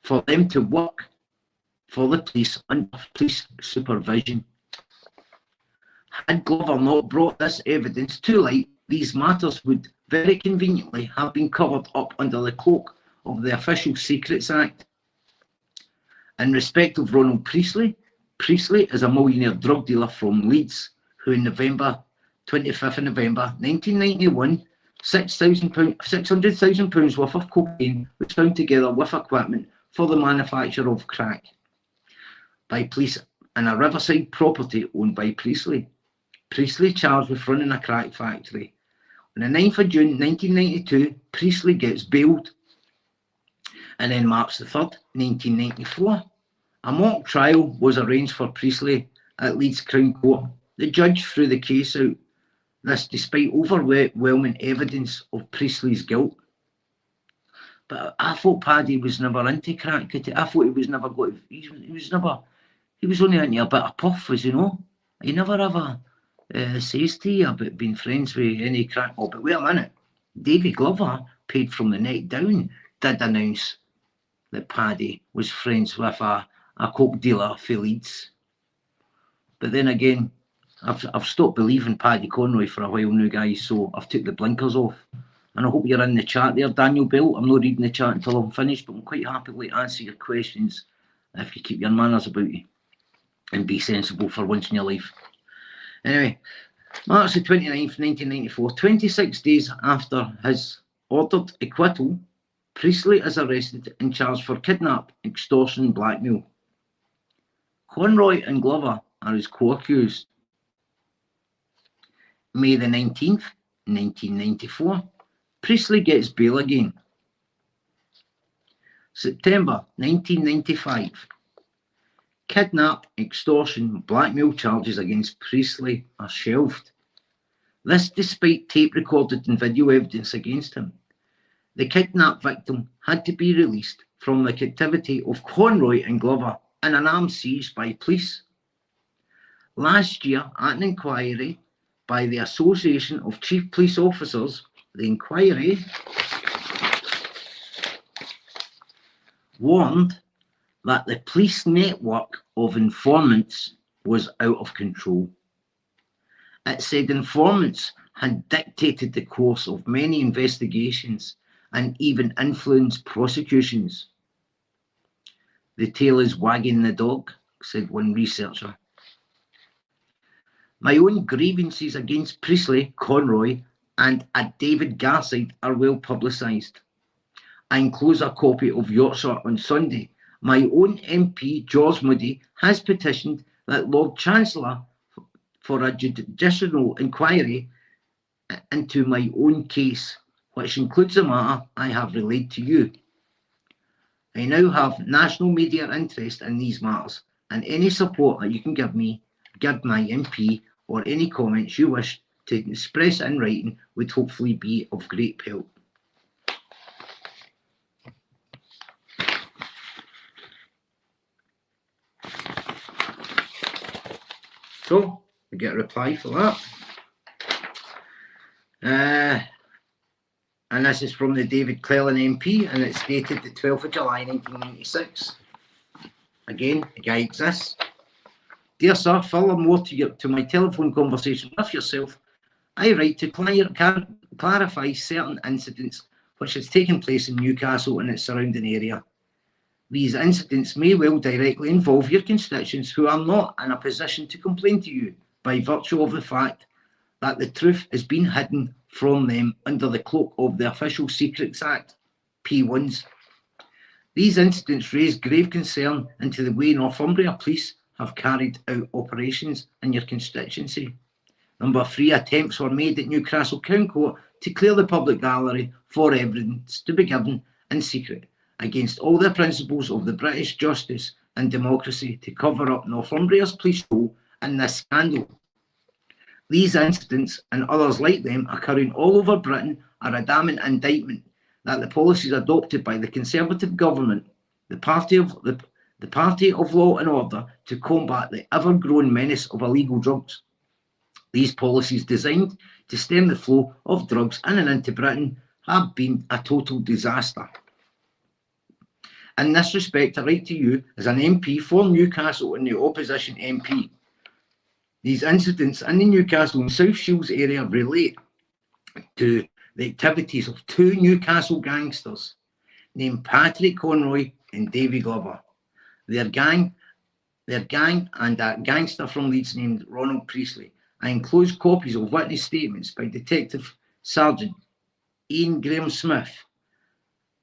for them to work for the police under police supervision. Had Glover not brought this evidence to light, these matters would very conveniently have been covered up under the cloak of the Official Secrets Act. In respect of Ronald Priestley, Priestley is a millionaire drug dealer from Leeds who in 25th of November 1991, £600,000 worth of cocaine was found together with equipment for the manufacture of crack by police in a riverside property owned by Priestley. Priestley charged with running a crack factory. On the 9th of June 1992, Priestley gets bailed. And then March the 3rd, 1994, a mock trial was arranged for Priestley at Leeds Crown Court. The judge threw the case out, this despite overwhelming evidence of Priestley's guilt. But I thought Paddy was never into crack. I thought he was never going. He was only into a bit of puff, as you know. He never ever says to you about being friends with any crack. Oh, but wait a minute. David Glover, paid from the neck down, did announce that Paddy was friends with a coke dealer for Leeds. But then again, I've stopped believing Paddy Conroy for a while now, guys, so I've took the blinkers off. And I hope you're in the chat there, Daniel Bell. I'm not reading the chat until I'm finished, but I'm quite happy to answer your questions if you keep your manners about you and be sensible for once in your life. Anyway, March the 29th, 1994, 26 days after his ordered acquittal, Priestley is arrested and charged for kidnap, extortion, and blackmail. Conroy and Glover are his co-accused. May the 19th, 1994, Priestley gets bail again. September 1995, kidnap, extortion, blackmail charges against Priestley are shelved. This despite tape recorded and video evidence against him. The kidnap victim had to be released from the captivity of Conroy and Glover in an armed siege by police. Last year, at an inquiry by the Association of Chief Police Officers, the inquiry warned that the police network of informants was out of control. It said informants had dictated the course of many investigations and even influenced prosecutions. The tail is wagging the dog, said one researcher. My own grievances against Priestley, Conroy, and a David Garside are well publicised. I enclose a copy of Yorkshire on Sunday. My own MP, George Moody, has petitioned that Lord Chancellor for a judicial inquiry into my own case, which includes the matter I have relayed to you. I now have national media interest in these matters, and any support that you can give my MP, or any comments you wish to express in writing would hopefully be of great help. So, We get a reply for that. And this is from the David Cleland MP, and it's dated the 12th of July 1996. Again, the guy exists. Dear sir, furthermore to my telephone conversation with yourself, I write to clarify certain incidents which has taken place in Newcastle and its surrounding area. These incidents may well directly involve your constituents who are not in a position to complain to you by virtue of the fact that the truth has been hidden from them under the cloak of the Official Secrets Act, P1s. These incidents raise grave concern into the way Northumbria Police have carried out operations in your constituency. Number 3, attempts were made at Newcastle Crown Court to clear the public gallery for evidence to be given in secret against all the principles of the British justice and democracy to cover up Northumbria's police role in this scandal. These incidents and others like them occurring all over Britain are a damning indictment that the policies adopted by the Conservative government, the party of law and order, to combat the ever-growing menace of illegal drugs. These policies designed to stem the flow of drugs in and into Britain have been a total disaster. In this respect, I write to you as an MP for Newcastle and the opposition MP. These incidents in the Newcastle and South Shields area relate to the activities of 2 Newcastle gangsters named Patrick Conroy and Davy Glover. Their gang and a gangster from Leeds named Ronald Priestley. I enclose copies of witness statements by Detective Sergeant Ian Graham Smith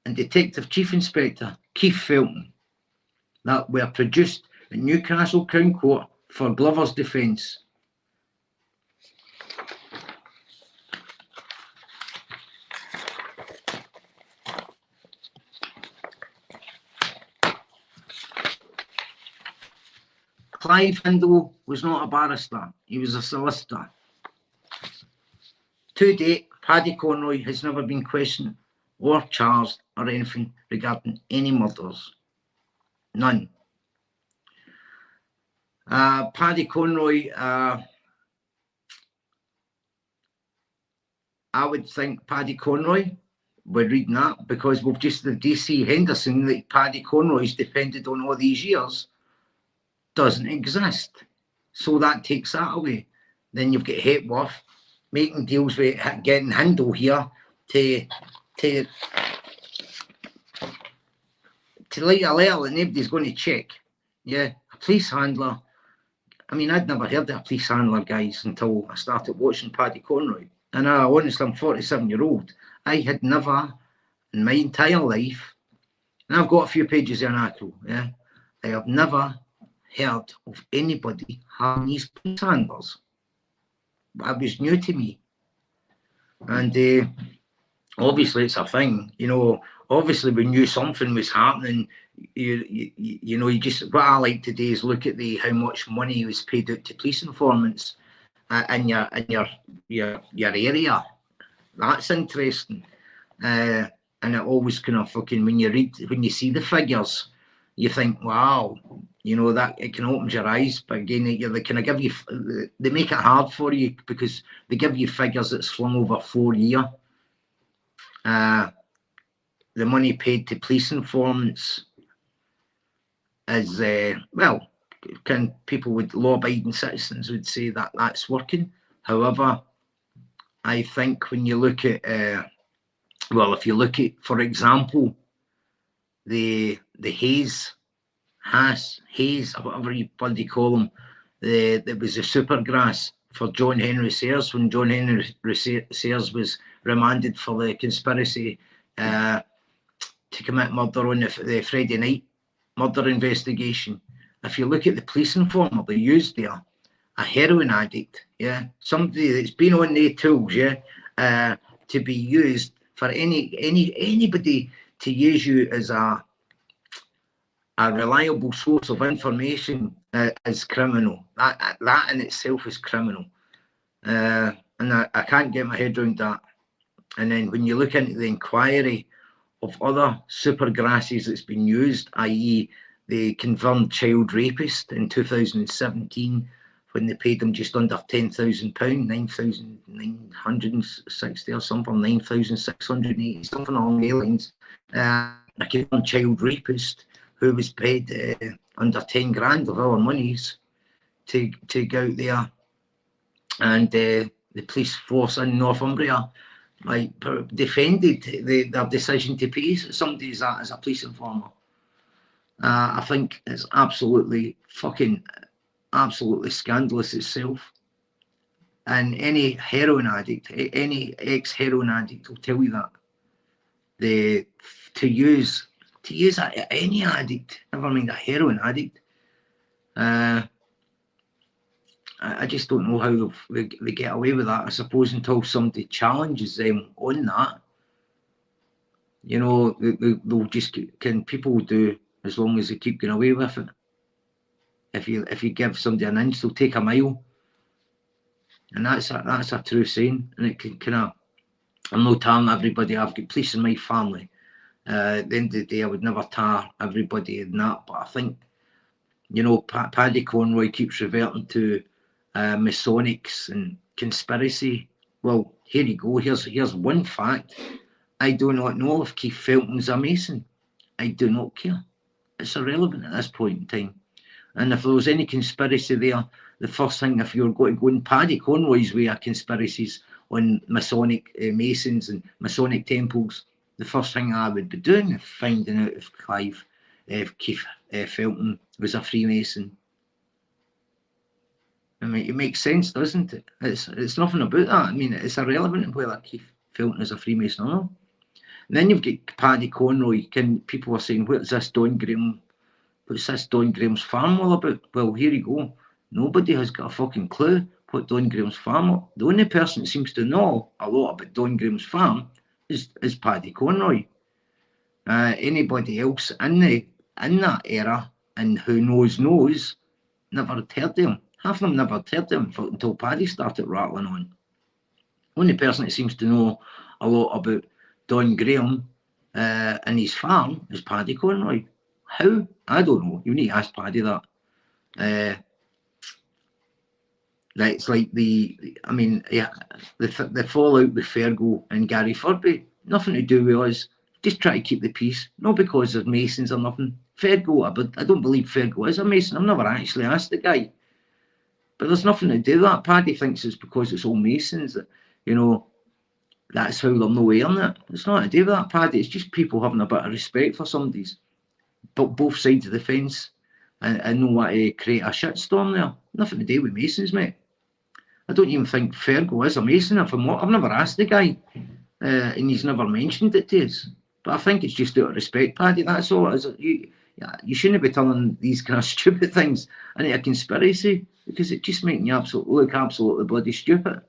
and Detective Chief Inspector Keith Felton that were produced at Newcastle Crown Court for Glover's defence. Clive Hindle was not a barrister, he was a solicitor. To date, Paddy Conroy has never been questioned or charged or anything regarding any murders. None. Paddy Conroy, I would think Paddy Conroy, we're reading that because we've just the DC Henderson that Paddy Conroy's depended on all these years doesn't exist. So that takes that away. Then you've got Hepworth making deals with getting Hindle here to light a letter that nobody's going to check. Yeah, a police handler. I mean, I'd never heard of a police handler, guys, until I started watching Paddy Conroy. And honestly, I'm 47-year-old. I had never, in my entire life, and I've got a few pages in Acro, yeah, I have never heard of anybody having these police handlers. That was new to me. And obviously it's a thing, you know, obviously we knew something was happening. You know, you just, what I like to do is look at how much money was paid out to police informants in your area. That's interesting. And it always kind of fucking, when you see the figures, you think, wow, you know, that it can open your eyes. But again, they kind of give you, they make it hard for you because they give you figures that's flung over 4 years. The money paid to police informants is, well, people with law-abiding citizens would say that that's working. However, I think when you look at, well, if you look at, for example, the Hayes, or whatever you bloody call them, there was a supergrass for John Henry Sayers when John Henry Sayers was remanded for the conspiracy to commit murder on the Friday night murder investigation. If you look at the police informer they used there, a heroin addict, yeah, somebody that's been on their tools, yeah, to be used for anybody to use you as a reliable source of information is criminal. That in itself is criminal, and I can't get my head around that. And then when you look into the inquiry of other supergrasses that's been used, i.e. the confirmed child rapist in 2017 when they paid him just under £10,000, 9,960 or something, 9,680, something along the lines. A confirmed child rapist who was paid under 10 grand of our monies to go out there, and the police force in Northumbria defended their decision to pay somebody as a police informer. I think it's absolutely scandalous itself. And any heroin addict, any ex-heroin addict will tell you that. To use any addict, never mind a heroin addict, I just don't know how they get away with that, I suppose, until somebody challenges them on that. You know, they'll just, can people do as long as they keep going away with it. If you give somebody an inch, they'll take a mile. And that's a true saying. And it can kind of, I'm not tarring everybody. I've got police in my family. At the end of the day, I would never tar everybody in that. But I think, you know, Paddy Conroy keeps reverting to Masonics and conspiracy. Well, here you go. Here's one fact. I do not know if Keith Felton's a Mason. I do not care. It's irrelevant at this point in time. And if there was any conspiracy there, the first thing, if you're going to go in Paddy Conroy's way of conspiracies on Masonic Masons and Masonic temples, the first thing I would be doing is finding out if Keith Felton was a Freemason. I mean, it makes sense, doesn't it? It's nothing about that. I mean, it's irrelevant whether Keith Felton is a Freemason or not. And then you've got Paddy Conroy. People are saying, what's this Don Graham's farm all about? Well, here you go. Nobody has got a fucking clue what Don Graham's farm is. The only person that seems to know a lot about Don Graham's farm is Paddy Conroy. Anybody else in that era and who knows, never had heard of him. Half of them never had heard of him until Paddy started rattling on. The only person that seems to know a lot about Don Graham and his farm is Paddy Conroy. How? I don't know. You need to ask Paddy that. It's like the fallout with Fergo and Gary Furby. Nothing to do with us. Just try to keep the peace. Not because they're Masons or nothing. Fergo, I don't believe Fergo is a Mason. I've never actually asked the guy. But there's nothing to do with that. Paddy thinks it's because it's all Masons that, you know, that's how they're no wearing it. It's not to do with that, Paddy. It's just people having a bit of respect for somebody's, but both sides of the fence, and don't want to create a shitstorm there. Nothing to do with Masons, mate. I don't even think Fergo is a Mason. I've never asked the guy, and he's never mentioned it to us. But I think it's just out of respect, Paddy. That's all it is. You shouldn't be telling these kind of stupid things into a conspiracy, because it just makes you look absolutely bloody stupid.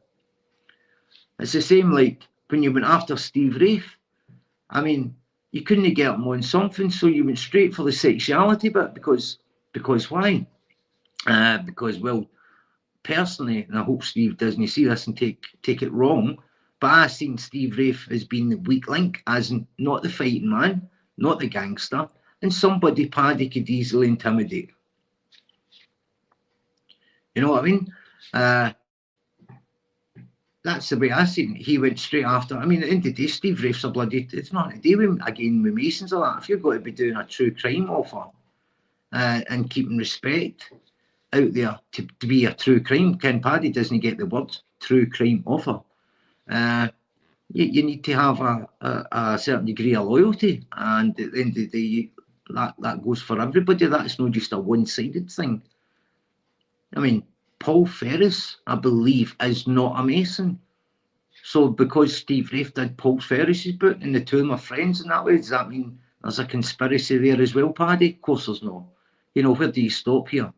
It's the same like when you went after Steve Rafe. I mean, you couldn't get him on something, so you went straight for the sexuality bit, because why? Because, well, personally, and I hope Steve doesn't see this and take it wrong, but I seen Steve Rafe as being the weak link, as in not the fighting man, not the gangster, and somebody Paddy could easily intimidate. You know what I mean? That's the way I seen it. He went straight after. I mean, at the end of the day, Steve Rafe's a bloody, it's not to do with Masons or that. If you're going to be doing a true crime offer and keeping respect out there to be a true crime, Ken Paddy doesn't get the word true crime offer. You need to have a certain degree of loyalty, and at the end of the day, that goes for everybody. That's not just a one-sided thing. I mean, Paul Ferris, I believe, is not a Mason. So because Steve Rafe did Paul Ferris's book and the two of them are friends in that way, does that mean there's a conspiracy there as well, Paddy? Of course there's not. You know, where do you stop here?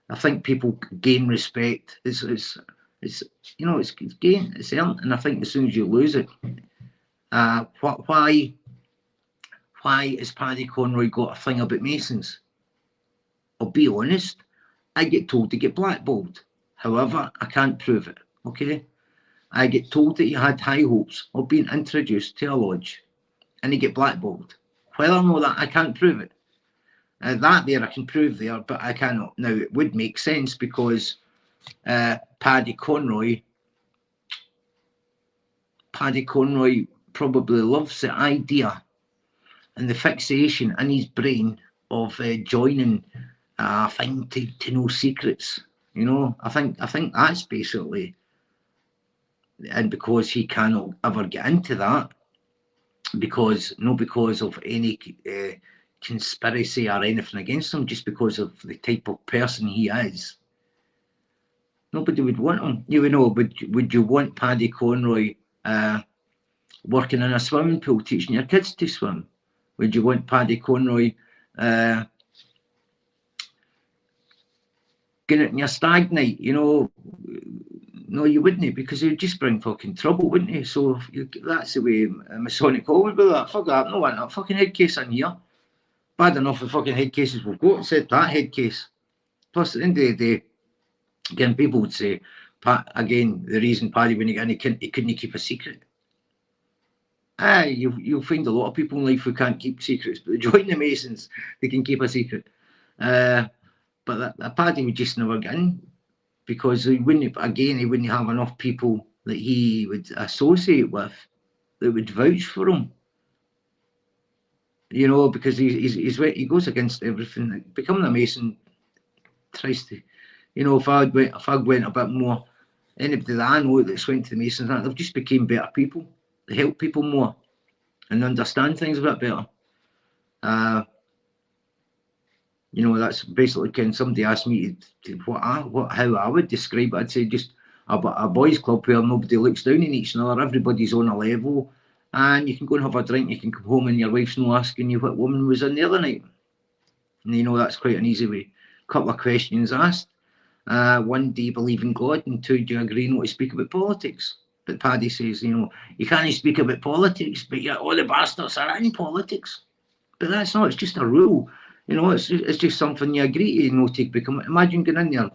I think people gain respect. It's you know, it's gained, it's earned, and I think as soon as you lose it, why has Paddy Conroy got a thing about Masons? I'll be honest, I get told to get blackballed. However, I can't prove it, okay? I get told that he had high hopes of being introduced to a lodge and he get blackballed. Whether or not that, I can't prove it. That there I can prove there, but I cannot. Now, it would make sense because Paddy Conroy probably loves the idea and the fixation in his brain of joining a thing to know secrets. You know, I think that's basically, and because he cannot ever get into that, because of any conspiracy or anything against him, just because of the type of person he is. Nobody would want him. You know, would you want Paddy Conroy working in a swimming pool teaching your kids to swim? Would you want Paddy Conroy going out in your stag night? You know, no, you wouldn't, because he would just bring fucking trouble, wouldn't he? So that's the way Masonic Hall would be. That fuck that, no want that fucking head case in here. Bad enough the fucking head cases we've got. Said that head case. Plus, at the end of the day, again, people would say, again, the reason Paddy when he couldn't keep a secret. You'll find a lot of people in life who can't keep secrets, but they join the Masons, they can keep a secret. But Paddy would just never get in, because he wouldn't have enough people that he would associate with that would vouch for him. You know, because he goes against everything. Becoming a Mason tries to, you know, if I went a bit more, anybody that I know that's went to the Masons, they've just became better people. They help people more and understand things a bit better. You know, that's basically when somebody asked me how I would describe it. I'd say just a boys' club where nobody looks down on each other. Everybody's on a level, and you can go and have a drink. You can come home and your wife's not asking you what woman was in the other night. And you know, that's quite an easy way. Couple of questions asked. One, do you believe in God? And two, do you agree not to speak about politics? But Paddy says, you know, you can't speak about politics, but all the bastards are in politics. But that's not, it's just a rule. You know, it's just something you agree to, you know, to become. Imagine going in there,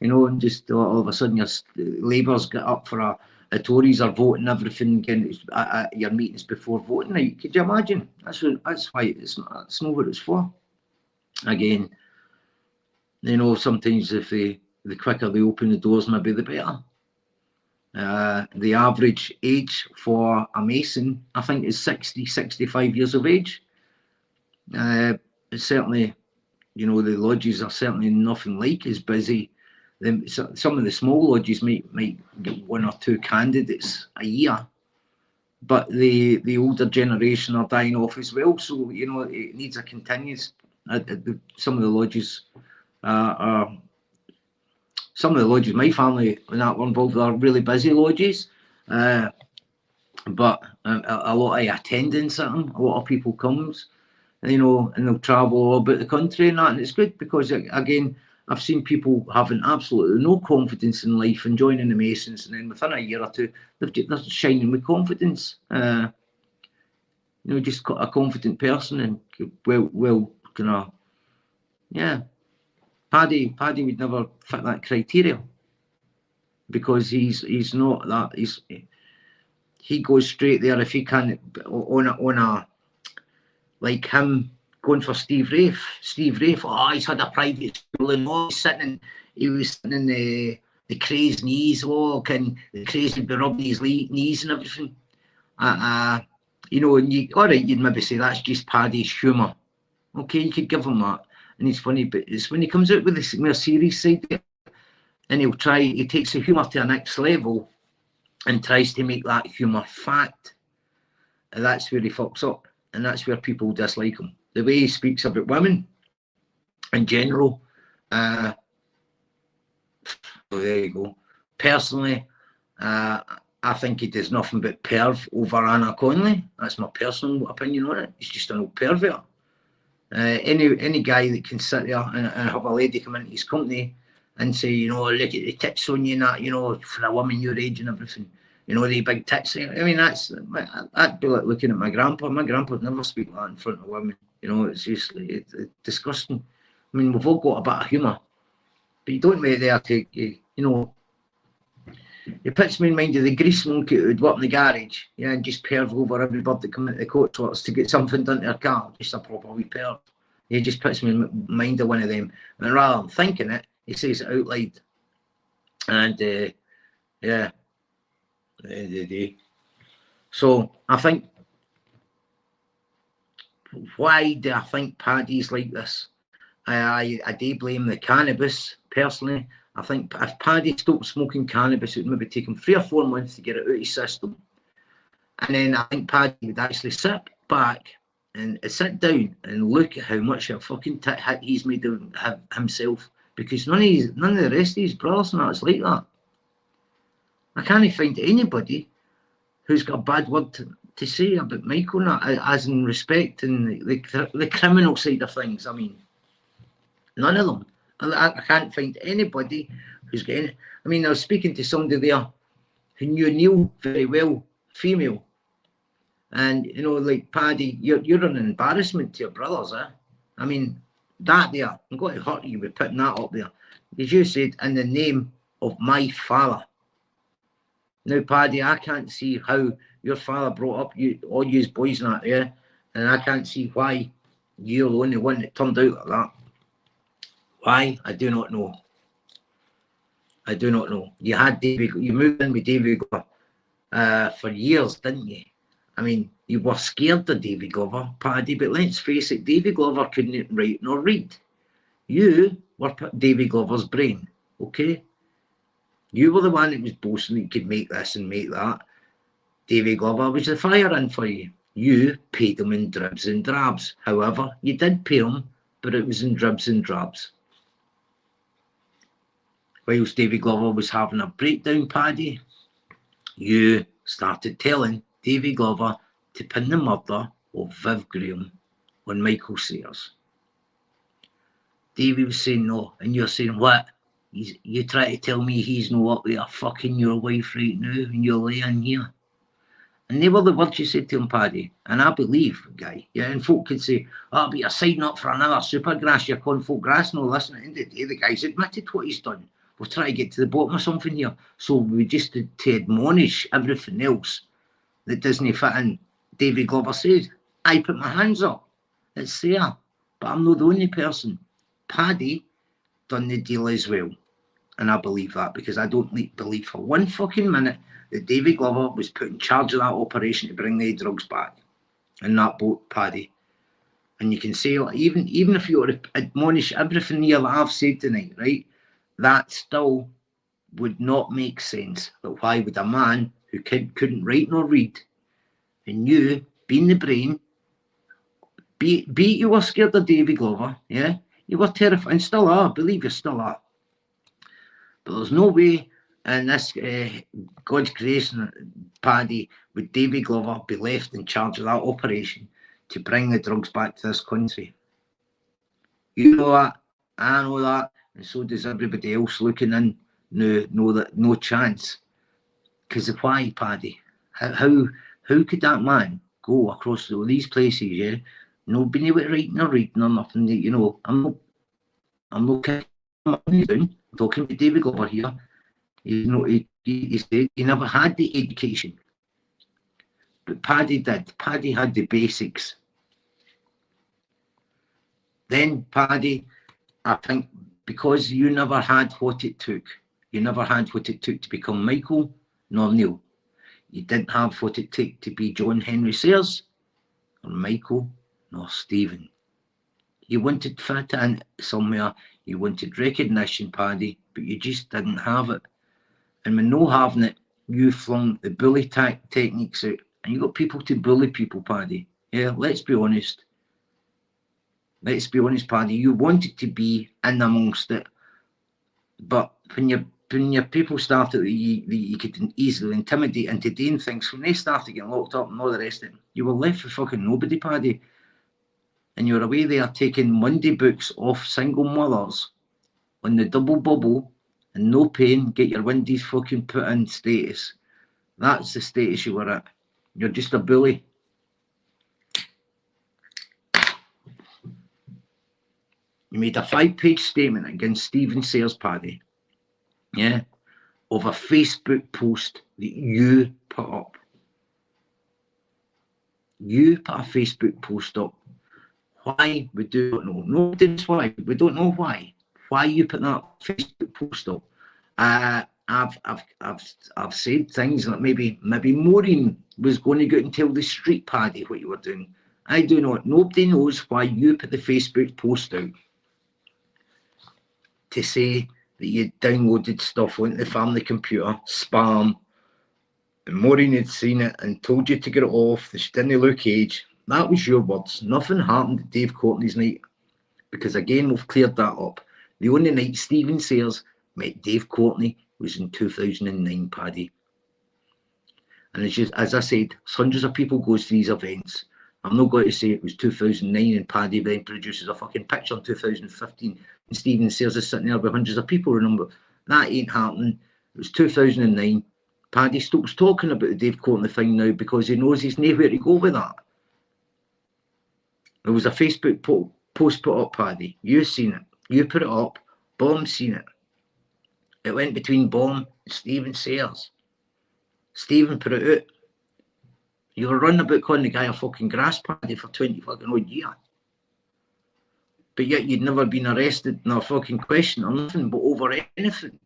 you know, and just all of a sudden your Labour's got up for the Tories are voting everything again at your meetings before voting night. Could you imagine? That's why it's not what it's for. Again, you know, sometimes if the quicker they open the doors, maybe the better. The average age for a Mason, I think, is 65 years of age. It's certainly, you know, the lodges are certainly nothing like as busy. Some of the small lodges might get one or two candidates a year, but the older generation are dying off as well. So, you know, it needs a continuous. Some of the lodges some of the lodges, my family and that were involved, are really busy lodges, but a lot of attendance at them. A lot of people comes, you know, and they'll travel all about the country and that, and it's good because, again, I've seen people having absolutely no confidence in life and joining the Masons, and then within a year or two, they're shining with confidence. You know, just a confident person, and well, kind of, yeah. Paddy would never fit that criteria because he's not that. He goes straight there if he can on a like him going for Steve Rafe. Steve Rafe, he's had a private school and he was sitting in the crazy knees. Can the crazy be rubbing his knees and everything? You know, and you'd maybe say that's just Paddy's humour. Okay, you could give him that. And it's funny, but it's when he comes out with this more serious side, and he takes the humour to a next level and tries to make that humour fact. And that's where he fucks up, and that's where people dislike him. The way he speaks about women in general, there you go. Personally, I think he does nothing but perv over Anna Conley. That's my personal opinion on it. He's just an old pervert. Any guy that can sit there and have a lady come into his company and say, you know, look at the tits on you and that, you know, for a woman your age and everything, you know, the big tits. I mean, that'd be like looking at my grandpa. My grandpa would never speak like that in front of women. You know, it's just it's disgusting. I mean, we've all got a bit of humour, but you don't wait there to, you know. It puts me in mind of the grease monkey who would work in the garage, and just perv over every bird that come into the coachworks to get something done to their car. Just a proper wee perv. He just puts me in mind of one of them. And rather than thinking it, he says it out loud. And yeah, at the end of the day. So I think, why do I think Paddy's like this? I do blame the cannabis, personally. I think if Paddy stopped smoking cannabis, it would maybe take him 3 or 4 months to get it out of his system. And then I think Paddy would actually sit back and sit down and look at how much a fucking tit hit he's made of himself. Because none of the rest of his brothers and that's like that. I can't find anybody who's got a bad word to say about Michael, not as in respect and the criminal side of things. I mean, none of them. I can't find anybody who's getting. I mean, I was speaking to somebody there who knew Neil very well, female, and you know, like Paddy, you're an embarrassment to your brothers, eh? I mean, that there, I'm going to hurt you with putting that up there. As you said, in the name of my father. Now, Paddy, I can't see how your father brought up you, all you boys and that, yeah? And I can't see why you're the only one that turned out like that. Why? I do not know. I do not know. You moved in with Davy Glover for years, didn't you? I mean, you were scared of Davy Glover, Paddy, but let's face it, Davy Glover couldn't write nor read. You were Davy Glover's brain, okay? You were the one that was boasting that you could make this and make that. Davy Glover was the fire-in for you. You paid him in dribs and drabs. However, you did pay him, but it was in dribs and drabs. Whilst Davy Glover was having a breakdown, Paddy, you started telling Davy Glover to pin the murder of Viv Graham on Michael Sayers. Davy was saying no, and you're saying, what? You try to tell me he's no up there fucking your wife right now and you're laying here? And they were the words you said to him, Paddy. And I believe, guy, yeah, and folk could say, oh, but you're signing up for another Supergrass, you're calling folk grass. No, listen, at the end of the day, the guy's admitted what he's done. We're trying to get to the bottom of something here. So we just to admonish everything else that doesn't fit in. David Glover said, I put my hands up. It's there. But I'm not the only person. Paddy done the deal as well. And I believe that because I don't believe for one fucking minute that David Glover was put in charge of that operation to bring the drugs back in that boat, Paddy. And you can say, even if you were to admonish everything here that I've said tonight, right, that still would not make sense. But why would a man who couldn't write nor read, and you, being the brain, be you were scared of David Glover, yeah? You were terrified, and still are, I believe you still are. But there's no way in this God's creation, Paddy, would Davy Glover be left in charge of that operation to bring the drugs back to this country. You know that, I know that, and so does everybody else looking in. Know that no chance. Because of why, Paddy? How could that man go across all these places, yeah? No being able to write nor read nor nothing, you know, I'm not doing, talking to David Glover here. He said he never had the education. But Paddy did. Paddy had the basics. Then, Paddy, I think because you never had what it took, to become Michael nor Neil. You didn't have what it took to be John Henry Sayers or Michael nor Stephen. You wanted fit in somewhere, you wanted recognition, Paddy, but you just didn't have it. And when no having it, you flung the bully techniques out, and you got people to bully people, Paddy. Yeah, let's be honest. Let's be honest, Paddy. You wanted to be in amongst it, but when your people started, you could easily intimidate into doing things. When they started getting locked up and all the rest of it, you were left with fucking nobody, Paddy. And you were away there taking Monday books off single mothers on the double bubble and no pain, get your Wendy's fucking put in status. That's the status you were at. You're just a bully. You made a 5-page statement against Stephen Sayers, Paddy. Yeah, of a Facebook post that you put up. You put a Facebook post up. Why? We do not know. Nobody knows why. We don't know why. Why you put that Facebook post up? I've said things like maybe Maureen was going to go and tell the street Paddy what you were doing. I do not. Nobody knows why you put the Facebook post out to say that you downloaded stuff onto the family computer, spam, and Maureen had seen it and told you to get it off. She didn't look age. That was your words. Nothing happened at Dave Courtney's night, because again we've cleared that up. The only night Stephen Sayers met Dave Courtney was in 2009, Paddy. And it's just, as I said, hundreds of people goes to these events. I'm not going to say it was 2009 and Paddy then produces a fucking picture in 2015 and Stephen Sayers is sitting there with hundreds of people. Remember, that ain't happening. It was 2009. Paddy stops talking about the Dave Courtney thing now because he knows he's nowhere to go with that. There was a Facebook post put up, Paddy. You've seen it. You put it up. Bom's seen it. It went between Bomb and Stephen Sayers. Stephen put it out. You were running about calling the guy a fucking grass Paddy for 20 fucking odd years. But yet you'd never been arrested nor fucking questioned or nothing but over anything.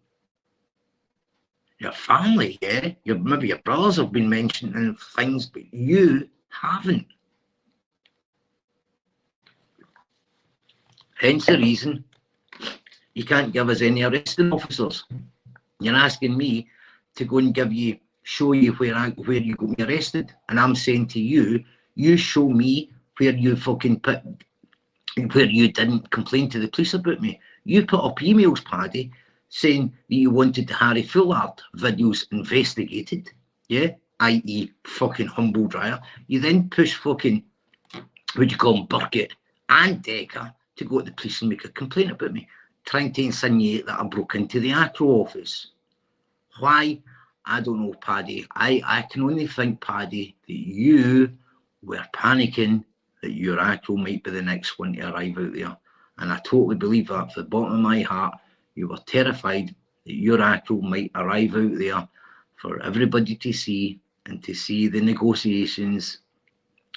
Your family, yeah? Maybe your brothers have been mentioned and things, but you haven't. Hence the reason you can't give us any arresting officers. You're asking me to go and show you where you got me arrested, and I'm saying to you, you show me where you didn't complain to the police about me. You put up emails, Paddy, saying that you wanted the Harry Fullard videos investigated, yeah, i.e. fucking humble dryer. You then push fucking, what do you call them, Burkett and Decker to go to the police and make a complaint about me, trying to insinuate that I broke into the ACRO office. Why? I don't know, Paddy. I can only think, Paddy, that you were panicking that your ACRO might be the next one to arrive out there. And I totally believe that from the bottom of my heart. You were terrified that your ACRO might arrive out there for everybody to see and to see the negotiations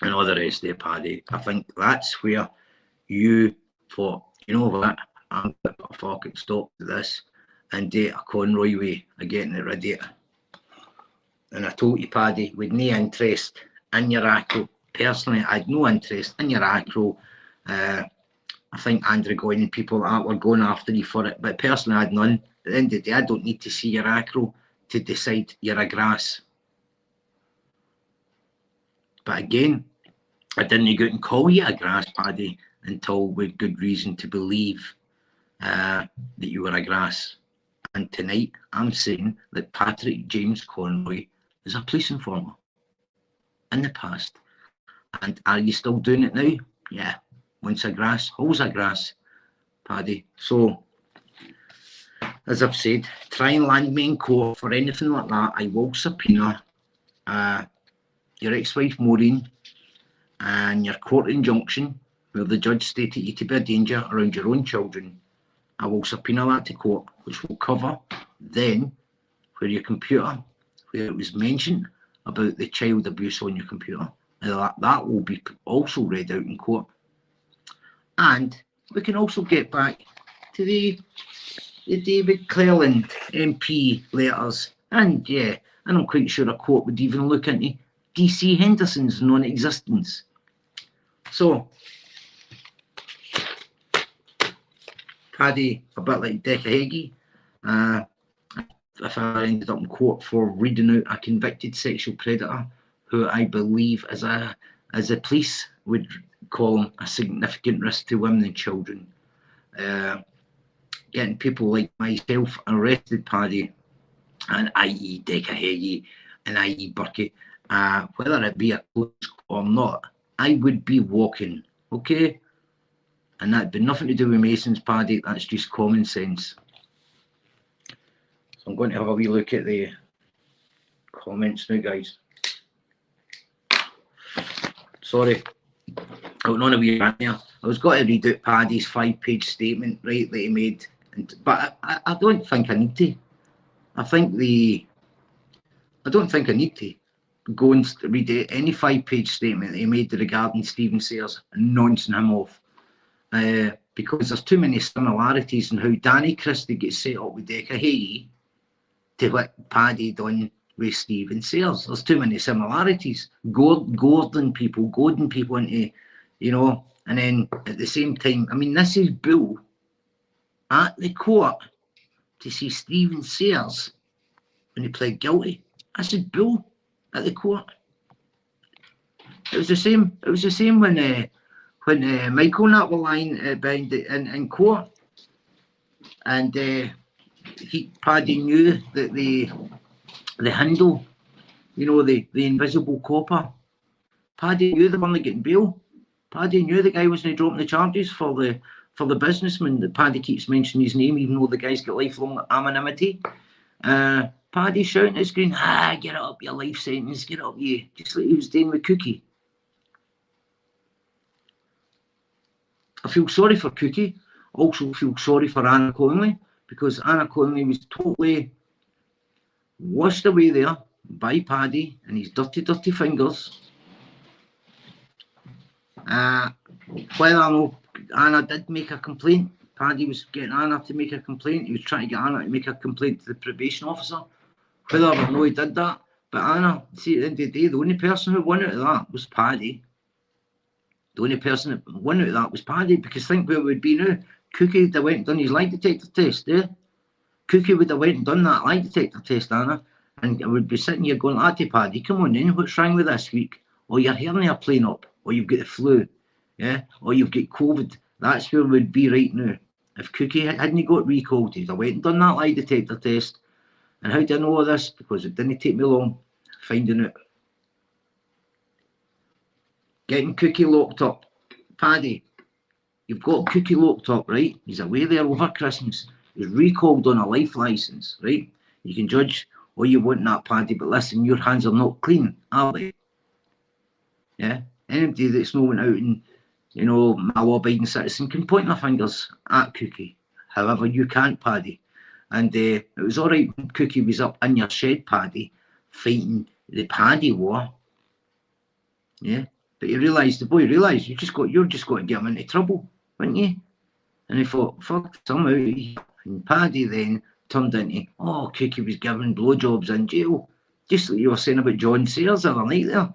and all the rest of it, Paddy. I think that's where you thought, you know what, I'm going to put a fucking stop to this and do it a Conroy way of getting it rid of it. And I told you, Paddy, with no interest in your ACRO. Personally, I had no interest in your ACRO. I think Andrew Goyne and people like that were going after you for it, but personally, I had none. At the end of the day, I don't need to see your ACRO to decide you're a grass. But again, I didn't go out and call you a grass, Paddy, until with good reason to believe that you were a grass. And tonight, I'm saying that Patrick James Conroy is a police informer in the past. And are you still doing it now? Yeah. Once a grass, always a grass, Paddy. So, as I've said, try and land me in court for anything like that. I will subpoena your ex-wife Maureen and your court injunction where the judge stated you to be a danger around your own children. I will subpoena that to court, which will cover then where your computer, where it was mentioned about the child abuse on your computer. That will be also read out in court. And we can also get back to the David Cleland MP letters. And yeah, and I'm quite sure a court would even look into DC Henderson's non-existence. So, Paddy, a bit like Decahegi, if I ended up in court for reading out a convicted sexual predator, who I believe as the police would call him a significant risk to women and children, getting people like myself arrested, Paddy, and i.e. Decahegi and i.e. Burkett, whether it be a close or not, I would be walking, okay? And that'd be nothing to do with Masons, Paddy, that's just common sense. So I'm going to have a wee look at the comments now, guys. Sorry, I went on a wee rant there. I was going to read out Paddy's 5-page statement, right, that he made, but I don't think I need to. I don't think I need to. go and read any 5-page statement that he made regarding Stephen Sayers and nonsing him off. Because there's too many similarities in how Danny Christie gets set up with Decca Hagee to what Paddy done with Stephen Sayers. There's too many similarities. Goading people into, you know, and then at the same time, I mean, this is bull at the court to see Stephen Sayers when he pled guilty. I said bull at the court. It was the same. It was the same when Michael and that were lying behind in court, and Paddy knew that the handle, you know, the invisible copper. Paddy knew they weren't getting bail. Paddy knew the guy wasn't dropping the charges for the businessman that Paddy keeps mentioning his name, even though the guy's got lifelong anonymity. Paddy shouting at the screen, get it up, your life sentence, get it up, you. Just like he was doing with Cookie. I feel sorry for Cookie. Also feel sorry for Anna Conley, because Anna Conley was totally washed away there by Paddy and his dirty, dirty fingers. Whether I know Anna did make a complaint, Paddy was getting Anna to make a complaint. He was trying to get Anna to make a complaint to the probation officer. Whether or not he did that, but Anna, see, at the end of the day, the only person who won out of that was Paddy. The only person that won out of that was Paddy, because think where it would be now. Cookie would have went and done his lie detector test, Cookie would have went and done that lie detector test, Anna, and I would be sitting here going, Paddy, come on then, what's wrong with this week? Or your hernia playing up, or you've got the flu, or you've got COVID. That's where we'd be right now. If Cookie hadn't got recalled, he'd have went and done that lie detector test. And how do I know all this? Because it didn't take me long finding out. Getting Cookie locked up. Paddy, you've got Cookie locked up, right? He's away there over Christmas. He's recalled on a life licence, right? You can judge all you want in that, Paddy, but listen, your hands are not clean, are they? Yeah? Anybody that's not went out and, you know, my law-abiding citizen can point their fingers at Cookie. However, you can't, Paddy. And it was all right when Cookie was up in your shed, Paddy, fighting the Paddy war. Yeah? But the boy realised you're just got to get him into trouble, wouldn't you? And he thought, fuck, some out. And Paddy then turned into, Cookie was giving blowjobs in jail. Just like you were saying about John Sayers the other night there.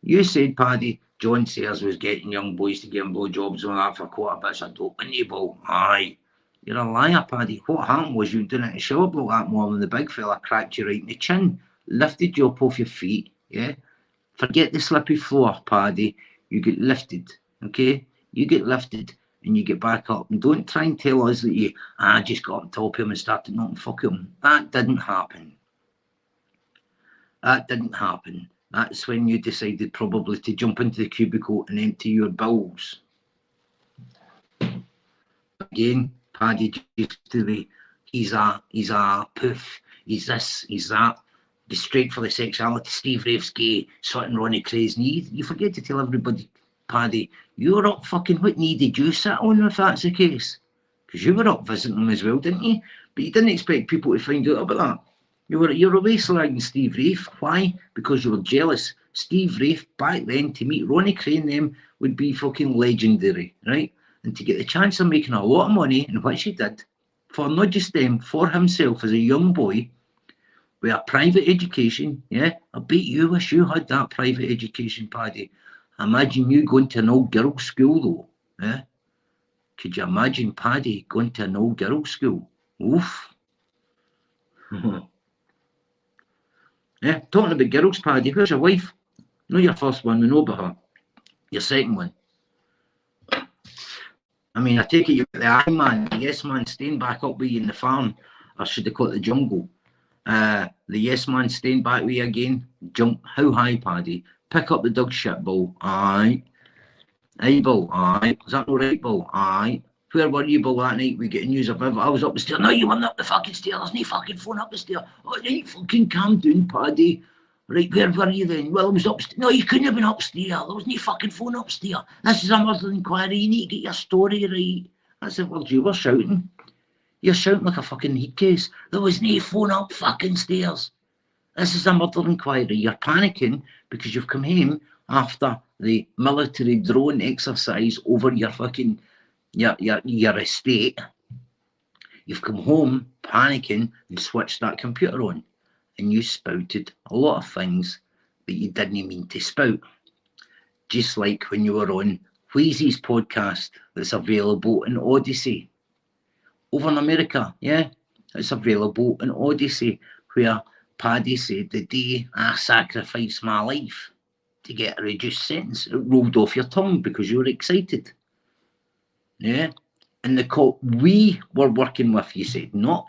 You said, Paddy, John Sayers was getting young boys to give him blowjobs and that for quite a bit of dope, and ball. Aye. You're a liar, Paddy. What happened was you were doing it in a shower block that morning, the big fella cracked you right in the chin, lifted you up off your feet, yeah? Forget the slippy floor, Paddy. You get lifted, okay? You get lifted and you get back up. And don't try and tell us that you, just got on top of him and started knocking fuck him. That didn't happen. That didn't happen. That's when you decided probably to jump into the cubicle and empty your bowels. Again, Paddy just to the, he's a poof, he's this, he's that. Be straight for the sexuality, Steve Rafe's gay, sorting Ronnie Cray's knee. You forget to tell everybody, Paddy, you were up fucking, what knee did you sit on if that's the case? Because you were up visiting him as well, didn't you? But you didn't expect people to find out about that. You're away slagging Steve Rafe. Why? Because you were jealous. Steve Rafe back then to meet Ronnie Cray and them would be fucking legendary, right? And to get the chance of making a lot of money, and which he did, for not just them, for himself as a young boy, with a private education, yeah? I bet you wish you had that private education, Paddy. Imagine you going to an old girls' school, though, yeah? Could you imagine Paddy going to an old girls' school? Oof. Yeah, talking about girls, Paddy, where's your wife? Not your first one, we know about her. Your second one. I mean, I take it you got the I man, the yes man staying back up with you in the farm, or should they call it the jungle? The yes man staying back with you again. Jump how high, Paddy? Pick up the dog shit, Bull. Aye. Aye, Bull. Aye. Is that no right, Bull? Aye. Where were you, Bull, that night? We get news of it. I was up the stairs. No, you weren't up the fucking stairs. There's no fucking phone up the stairs. Oh, right, fucking calm down, Paddy. Right, where were you then? Well, I was upstairs. No, you couldn't have been upstairs. There was no fucking phone upstairs. This is a murder inquiry. You need to get your story right. That's the words you were shouting. You're shouting like a fucking heat case. There was no phone up fucking stairs. This is a murder inquiry. You're panicking because you've come home after the military drone exercise over your fucking your estate. You've come home panicking and switched that computer on, and you spouted a lot of things that you didn't mean to spout. Just like when you were on Wheezy's podcast that's available in Odyssey. Over in America, yeah, it's available in Odyssey, where Paddy said, the day I sacrificed my life to get a reduced sentence, it rolled off your tongue because you were excited. Yeah. And the cop we were working with, you said, not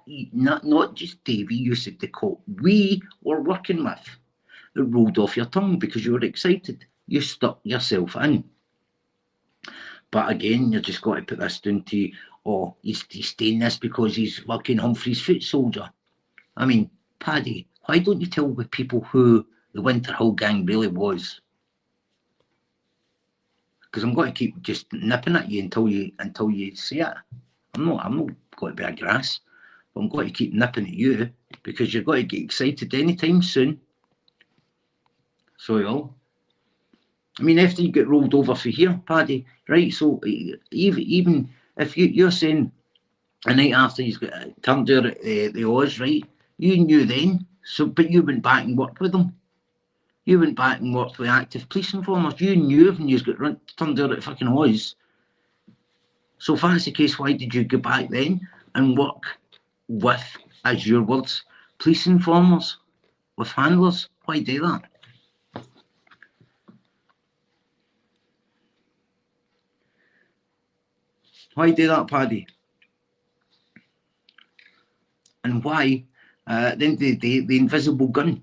just Davey, you said the cop we were working with. It rolled off your tongue because you were excited. You stuck yourself in. But again, you just got to put this down to, oh, he's doing this because he's fucking Humphrey's foot soldier. I mean, Paddy, why don't you tell the people who the Winter Hill Gang really was? Because I'm going to keep just nipping at you until you say it. I'm not going to be a grass, but I'm going to keep nipping at you because you're going to get excited anytime soon. So you know. I mean, after you get rolled over for here, Paddy, right? So even if you're saying a night after he's got turned out at the Oz, right? You knew then, so but you went back and worked with them. You went back and worked with active police informers. You knew when you got turned out at fucking Oz. So if that's the case, why did you go back then and work with, as your words, police informers, with handlers? Why do that? Why do that, Paddy? And why, then the invisible gun?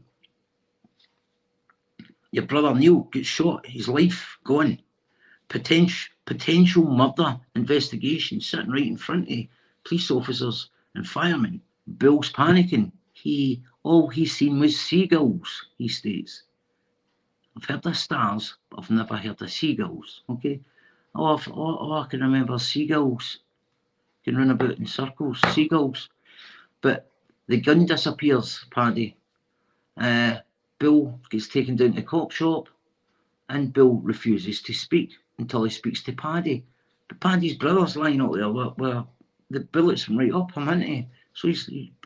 Your brother Neil gets shot, his life gone. Potential murder investigation sitting right in front of police officers and firemen. Bill's panicking. All he's seen was seagulls, he states. I've heard of stars, but I've never heard of seagulls. Okay. I can remember seagulls. Can run about in circles, seagulls. But the gun disappears, Paddy. Bill gets taken down to the cop shop, and Bill refuses to speak until he speaks to Paddy. But Paddy's brother's lying up there where the bullets went right up him, isn't he? So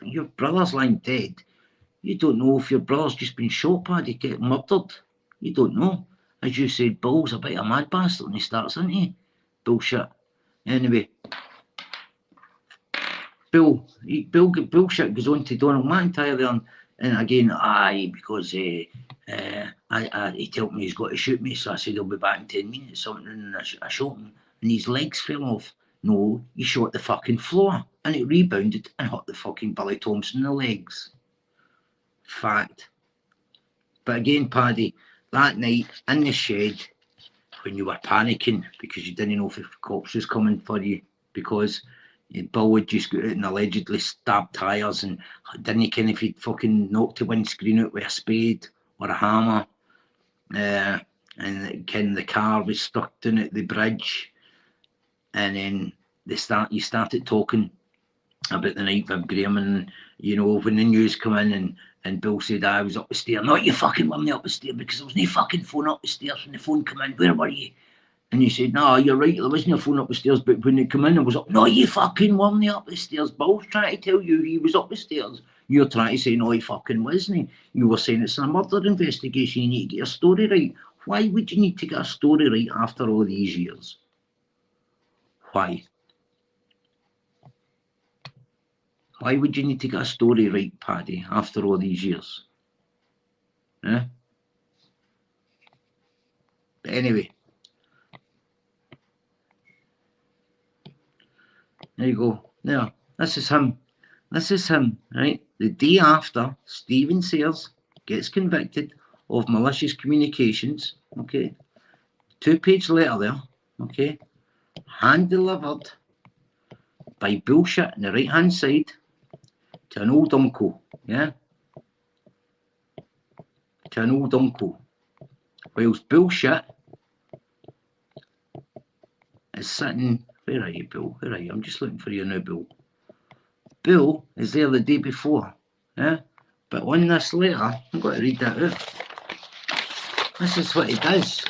your brother's lying dead. You don't know if your brother's just been shot, Paddy, get murdered. You don't know. As you said, Bill's a bit of a mad bastard and he starts, isn't he? Bullshit. Anyway, bullshit goes on to Donald McIntyre there, and again, because he told me he's got to shoot me, so I said he'll be back in 10 minutes, something, and I shot him, and his legs fell off. No, you shot the fucking floor, and it rebounded and hit the fucking Billy Thompson in the legs. Fact. But again, Paddy, that night in the shed, when you were panicking because you didn't know if the cops was coming for you, because Bill had just got out and allegedly stabbed tyres and didn't care if he'd fucking knocked the windscreen out with a spade or a hammer. And the car was stuck down at the bridge. And then you started talking about the night with Graham, and you know, when the news come in and Bill said I was up the stairs. No, you fucking weren't up the stairs because there was no fucking phone up the stairs when the phone come in. Where were you? And you said, no, you're right, there wasn't a phone up the stairs, but when it came in, it was up. No, you fucking weren't up the stairs. Bill's trying to tell you he was up the stairs. You're trying to say, no, he fucking wasn't. You were saying it's a murder investigation, you need to get your story right. Why would you need to get a story right after all these years? Why? Why would you need to get a story right, Paddy, after all these years? Yeah? But anyway. There you go. There. This is him. This is him, right? The day after Stephen Sayers gets convicted of malicious communications, okay? 2-page letter there, okay? Hand delivered by bullshit on the right hand side to an old uncle, yeah? To an old uncle. Whilst bullshit is sitting. Where are you, Bill? Where are you? I'm just looking for you now, Bill. Bill is there the day before, yeah? But on this letter, I've got to read that out. This is what he does.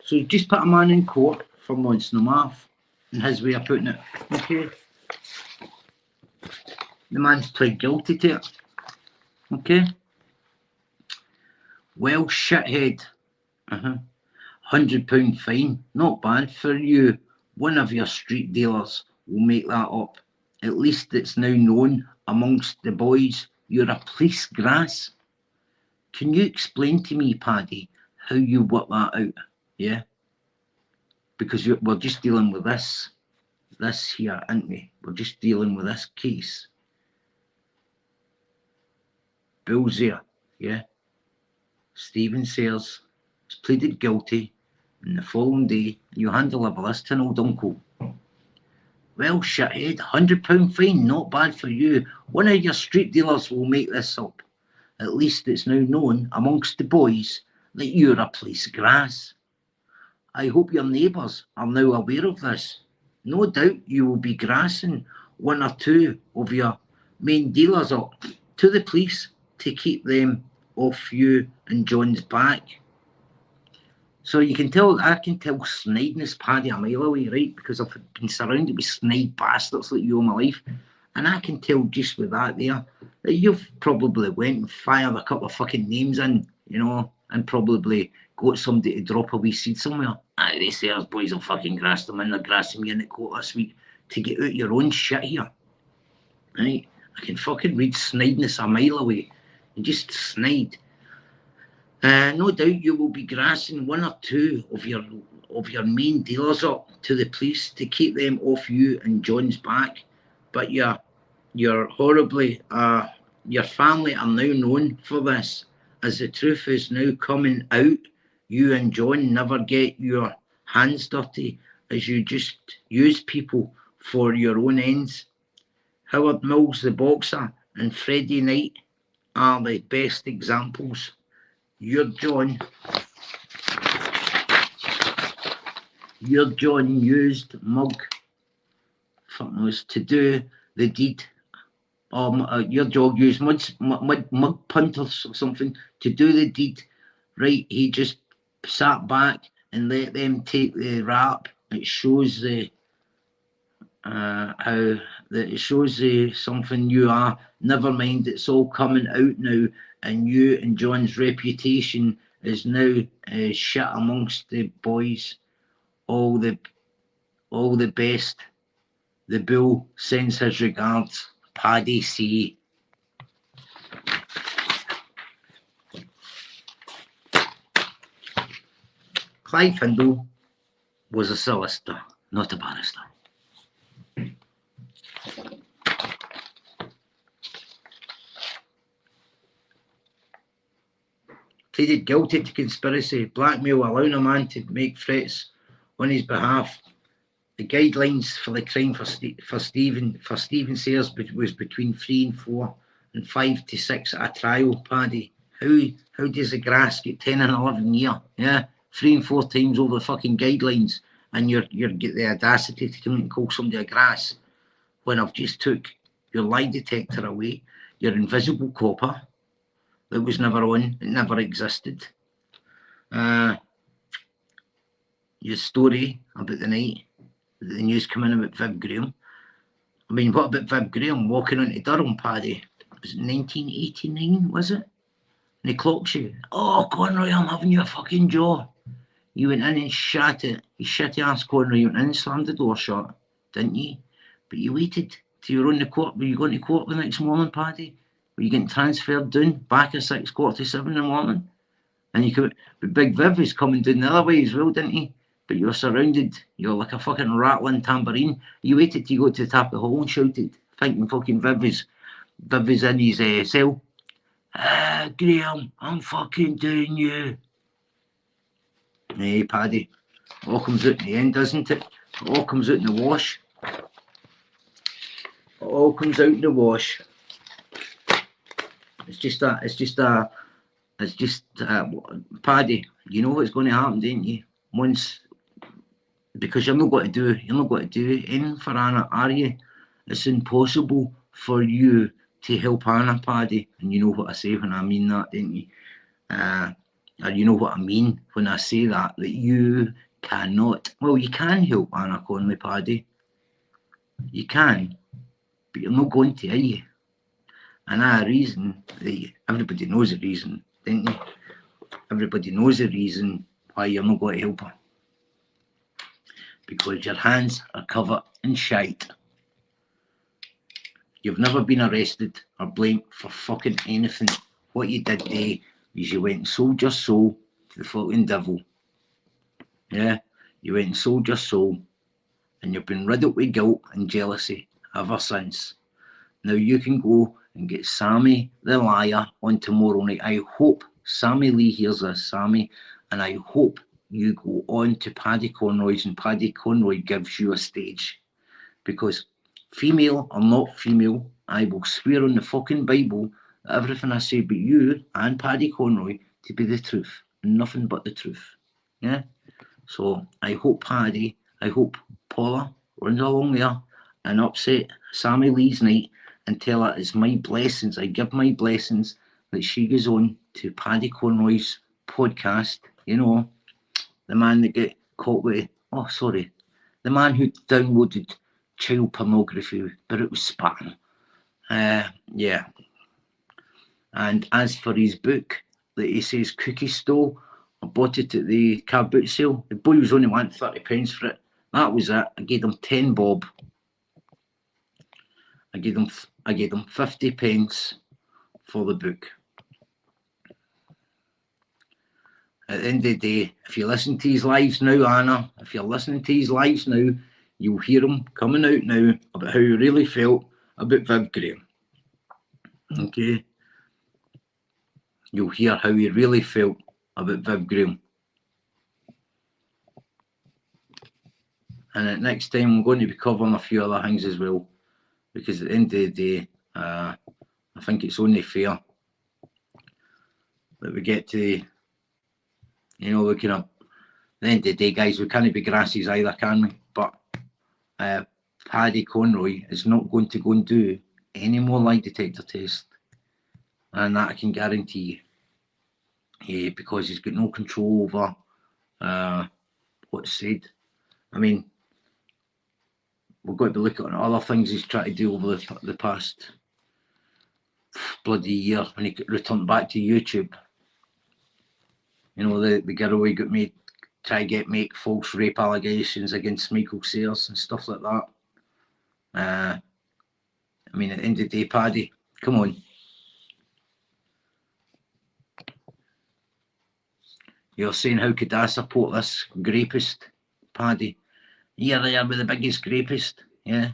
So he just put a man in court for months and a half, in his way of putting it. Okay. The man's pled guilty to it. Okay. Well, shithead. £100 fine. Not bad for you. One of your street dealers will make that up. At least it's now known amongst the boys you're a police grass. Can you explain to me, Paddy, how you work that out? Yeah? Because we're just dealing with this here, aren't we? We're just dealing with this case. Bill's there, yeah? Stephen Sayers has pleaded guilty, and the following day you hand deliver this to an old uncle. Well, shithead, £100 fine, not bad for you. One of your street dealers will make this up. At least it's now known amongst the boys that you're a police grass. I hope your neighbours are now aware of this. No doubt you will be grassing one or two of your main dealers up to the police to keep them off you and John's back. So I can tell snideness, Paddy, a mile away, right? Because I've been surrounded with snide bastards like you all my life. And I can tell just with that there that you've probably went and fired a couple of fucking names in, you know, and probably got somebody to drop a wee seed somewhere. Aye, they say us boys will fucking grass them in, they're grassing me in the court this week to get out your own shit here. Right? I can fucking read snideness a mile away. And just snide. No doubt you will be grassing one or two of your main dealers up to the police to keep them off you and John's back. But you're horribly, your family are now known for this. As the truth is now coming out, you and John never get your hands dirty, as you just use people for your own ends. Howard Mills, the boxer, and Freddie Knight are the best examples. Your John used mug to do the deed. Your John used mug punters or something to do the deed. Right, he just sat back and let them take the rap. It shows something you are. Never mind, it's all coming out now, and you and John's reputation is now shit amongst the boys. All the best. The Bull sends his regards. Paddy C. Clive Hindle was a solicitor, not a barrister. Pleaded guilty to conspiracy, blackmail, allowing a man to make threats on his behalf. The guidelines for the crime for Stephen Sayers was between 3 and 4 and 5 to 6 at a trial, Paddy. How does the grass get 10 and 11 year? Yeah, 3 and 4 times over the fucking guidelines, and you get the audacity to come and call somebody a grass when I've just took your lie detector away, your invisible copper that was never on, it never existed. Your story about the night that the news came in about Viv Graham. I mean, what about Viv Graham walking onto Durham, Paddy? Was it 1989, was it? And he clocks you. Oh, Conroy, I'm having your fucking jaw. You went in and shat it. You shitty ass Conroy, you went in and slammed the door shut, didn't you? But you waited till you were on the court. Were you going to court the next morning, Paddy? Were you getting transferred down back at 6, 6:45 in the morning? And you could, but Big Viv was coming down the other way as well, didn't he? But you were surrounded. You were like a fucking rattling tambourine. You waited till you got to the top of the hall and shouted, thinking fucking Viv is in his cell. Graham, I'm fucking doing you. Hey, Paddy. It all comes out in the end, doesn't it? It all comes out in the wash. It all comes out in the wash. Paddy, you know what's going to happen, don't you? Because you're not going to do anything for Anna, are you? It's impossible for you to help Anna, Paddy, and you know what I say when I mean that, don't you? Or you know what I mean when I say that you cannot, well, you can help Anna Conroy, Paddy. You can, but you're not going to, are you? And a reason, everybody knows the reason, don't you? Everybody knows the reason why you're not going to help her. Because your hands are covered in shite. You've never been arrested or blamed for fucking anything. What you did there is you went and sold your soul to the fucking devil. Yeah? You went and sold your soul, and you've been riddled with guilt and jealousy ever since. Now you can go and get Sammy the liar on tomorrow night. I hope Sammy Lee hears this, Sammy, and I hope you go on to Paddy Conroy's and Paddy Conroy gives you a stage. Because female or not female, I will swear on the fucking Bible that everything I say about you and Paddy Conroy to be the truth. Nothing but the truth. Yeah? So I hope Paddy, I hope Paula runs along there and upset Sammy Lee's night and tell her it's my blessings. I give my blessings that she goes on to Paddy Conroy's podcast. You know, the man that get caught with, the man who downloaded child pornography, but it was spam. Yeah. And as for his book that he says Cookie stole, I bought it at the car boot sale. The boy was only wanting £30 for it. That was it. I gave him 10 bob. I gave him 50p for the book. At the end of the day, if you listen to his lives now, Anna, if you're listening to his lives now, you'll hear him coming out now about how he really felt about Viv Graham. Okay? You'll hear how he really felt about Viv Graham. And next time I'm going to be covering a few other things as well, because at the end of the day, I think it's only fair that we get to, we can, at the end of the day, guys, we can't be grassies either, can we? But Paddy Conroy is not going to go and do any more lie detector tests, and that I can guarantee you, because he's got no control over what's said. I mean, we've got to look at other things he's tried to do over the past bloody year when he returned back to YouTube. The girl who got made try to make false rape allegations against Michael Sayers and stuff like that. I mean, at the end of the day, Paddy, come on. You're saying, how could I support this rapist, Paddy? Here I am with the biggest rapist. Yeah,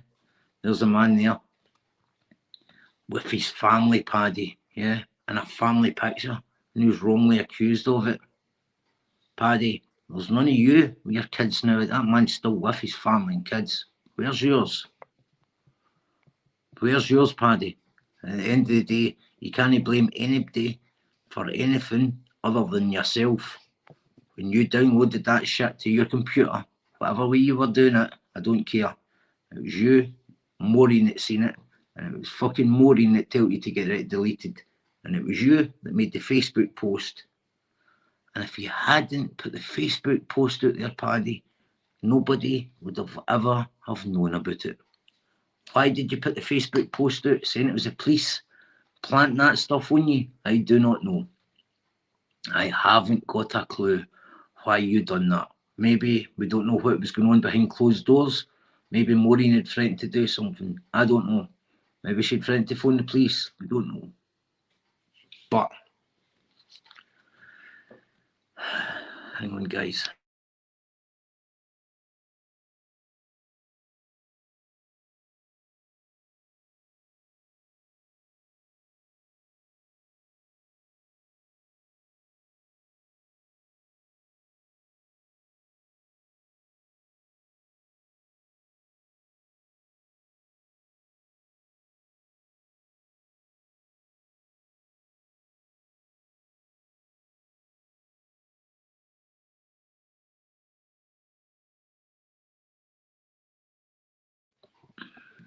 there's a man there with his family, Paddy. Yeah, and a family picture, and he was wrongly accused of it. Paddy, there's none of you with your kids now. That man's still with his family and kids. Where's yours? Where's yours, Paddy? At the end of the day, you can't blame anybody for anything other than yourself. When you downloaded that shit to your computer, whatever way you were doing it, I don't care. It was you, Maureen, that seen it, and it was fucking Maureen that told you to get it deleted. And it was you that made the Facebook post. And if you hadn't put the Facebook post out there, Paddy, nobody would have ever have known about it. Why did you put the Facebook post out saying it was the police planting that stuff on you? I do not know. I haven't got a clue why you done that. Maybe we don't know what was going on behind closed doors. Maybe Maureen had threatened to do something. I don't know. Maybe she'd threatened to phone the police. We don't know. But hang on, guys.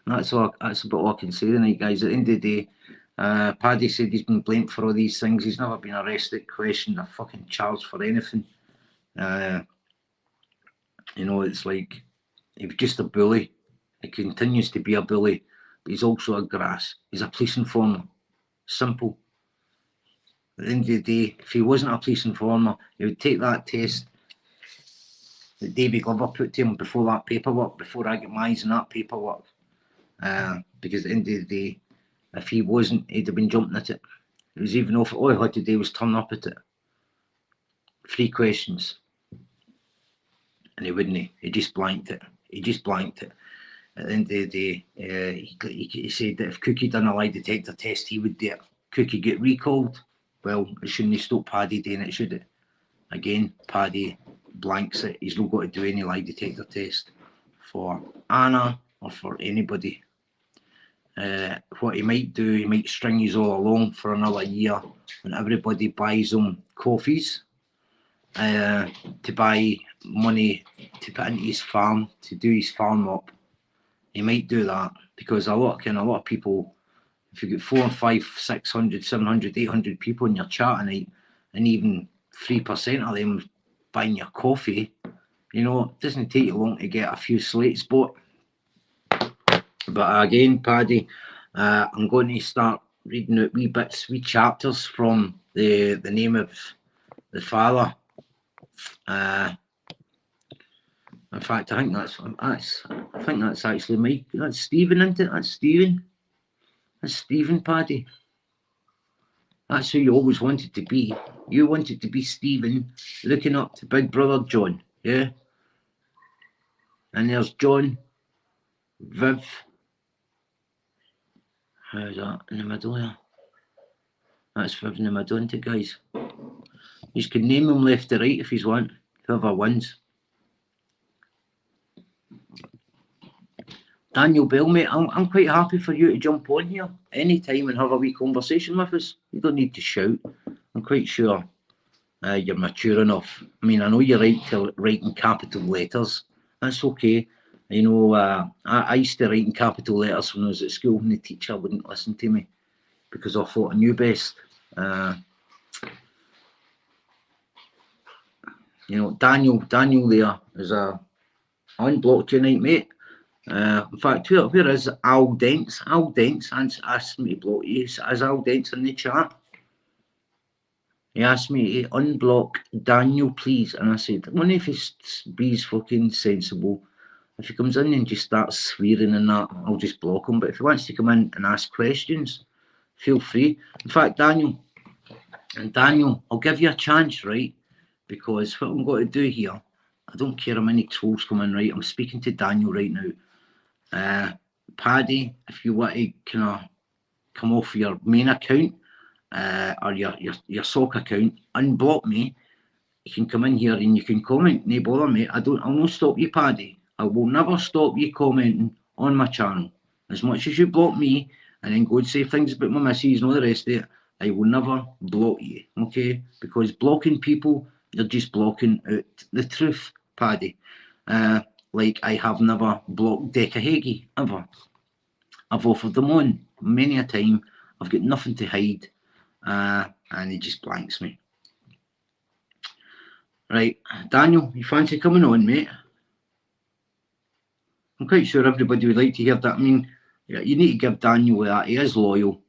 That's about all I can say tonight, guys. At the end of the day, Paddy said he's been blamed for all these things. He's never been arrested, questioned, or fucking charged for anything. You know, it's like he was just a bully. He continues to be a bully, but he's also a grass. He's a police informer. Simple. At the end of the day, if he wasn't a police informer, he would take that test that David Glover put to him before that paperwork, before I get my eyes on that paperwork. Because at the end of the day, if he wasn't, he'd have been jumping at it. It was even if all he had to do was turn up at it. 3 questions. And he wouldn't. He just blanked it. He just blanked it. At the end of the day, he said that if Cookie done a lie detector test, he would do it. Cookie get recalled. Well, it shouldn't have stopped Paddy doing it, should it? Again, Paddy blanks it. He's not got to do any lie detector test for Anna or for anybody. What he might do, he might string you all along for another year when everybody buys him coffees to buy money to put into his farm, to do his farm up. He might do that because a lot of people, if you get 400, 500, 600, 700, 800 people in your chat tonight, and even 3% of them buying your coffee, you know, it doesn't take you long to get a few slates bought. But again, Paddy, I'm going to start reading out wee bits, wee chapters from the name of the father. In fact, I think that's actually Mike. That's Stephen, isn't it? That's Stephen. That's Stephen, Paddy. That's who you always wanted to be. You wanted to be Stephen, looking up to Big Brother John, yeah? And there's John, Viv. How's that in the middle there? That's Viv in the middle, isn't it, guys? You can name them left to right if you want, whoever wins. Daniel Bell, mate, I'm quite happy for you to jump on here anytime and have a wee conversation with us. You don't need to shout. I'm quite sure you're mature enough. I mean, I know you're right to write in capital letters. That's okay. You know, I used to write in capital letters when I was at school, and the teacher wouldn't listen to me because I thought I knew best. You know, Daniel there is unblocked tonight, mate. In fact, where is Al Dents? Al Dents asked me to block you. Is Al Dents in the chat? He asked me to unblock Daniel, please. And I said, one if he's fucking sensible. If he comes in and just starts swearing and that, I'll just block him. But if he wants to come in and ask questions, feel free. In fact, Daniel, I'll give you a chance, right? Because what I'm going to do here, I don't care how many trolls come in, right? I'm speaking to Daniel right now. Paddy, if you want to kind of come off your main account or your sock account, unblock me. You can come in here and you can comment. No bother, mate. I'll not stop you, Paddy. I will never stop you commenting on my channel. As much as you block me and then go and say things about my missus and all the rest of it, I will never block you, okay? Because blocking people, you're just blocking out the truth, Paddy. Like I have never blocked Decca Hagee, ever. I've offered them on many a time. I've got nothing to hide, and he just blanks me. Right, Daniel, you fancy coming on, mate? I'm quite sure everybody would like to hear that. I mean, you need to give Daniel that. He is loyal.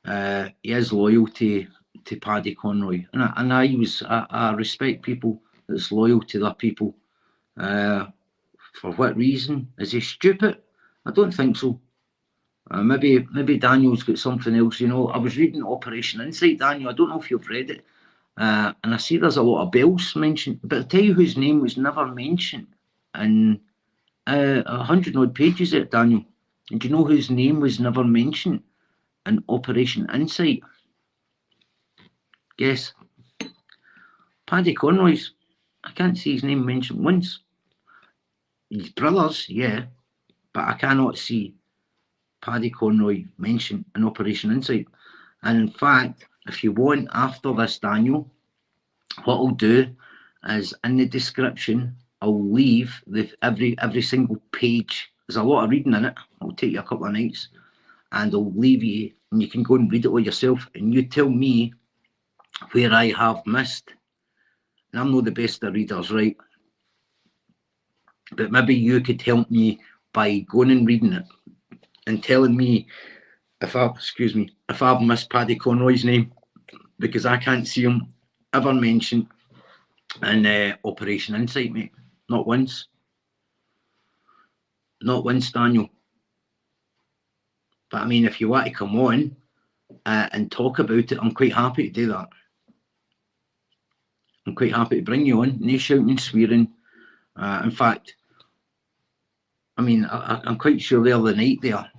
He is loyal to Paddy Conroy, and I respect people that's loyal to their people. For what reason? Is he stupid? I don't think so. Maybe Daniel's got something else. You know, I was reading Operation Insight, Daniel. I don't know if you've read it, and I see there's a lot of bells mentioned, but I'll tell you whose name was never mentioned in 100 odd pages there, Daniel. And do you know whose name was never mentioned in Operation Insight? Guess. Paddy Conroy's. I can't see his name mentioned once. His brothers, yeah, but I cannot see Paddy Conroy mentioned in Operation Insight. And in fact, if you want after this, Daniel, what I'll do is in the description, I'll leave every single page There's a lot of reading in it. It'll take you a couple of nights, and I'll leave you, and you can go and read it all yourself, and you tell me where I have missed. And I'm not the best of readers, right? But maybe you could help me by going and reading it and telling me if I've missed Paddy Conroy's name, because I can't see him ever mentioned in Operation Insight, mate. Not once. Not once, Daniel. But I mean, if you want to come on and talk about it, I'm quite happy to do that. I'm quite happy to bring you on. No shouting and swearing. In fact, I mean, I'm quite sure the other night there,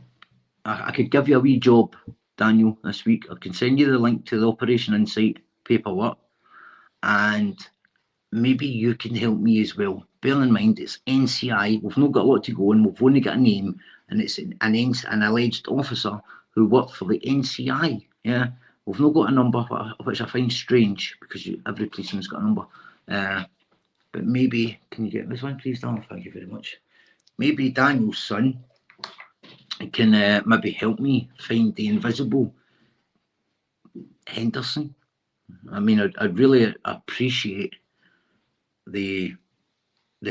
I could give you a wee job, Daniel, this week. I can send you the link to the Operation Insight paperwork, and maybe you can help me as well. Bear in mind, it's NCI. We've not got a lot to go on. We've only got a name, and it's an alleged officer who worked for the NCI. Yeah, we've not got a number, which I find strange, because every policeman's got a number. But maybe, can you get this one, please, Daniel? Thank you very much. Maybe Daniel's son can maybe help me find the invisible Henderson. I mean, I'd really appreciate the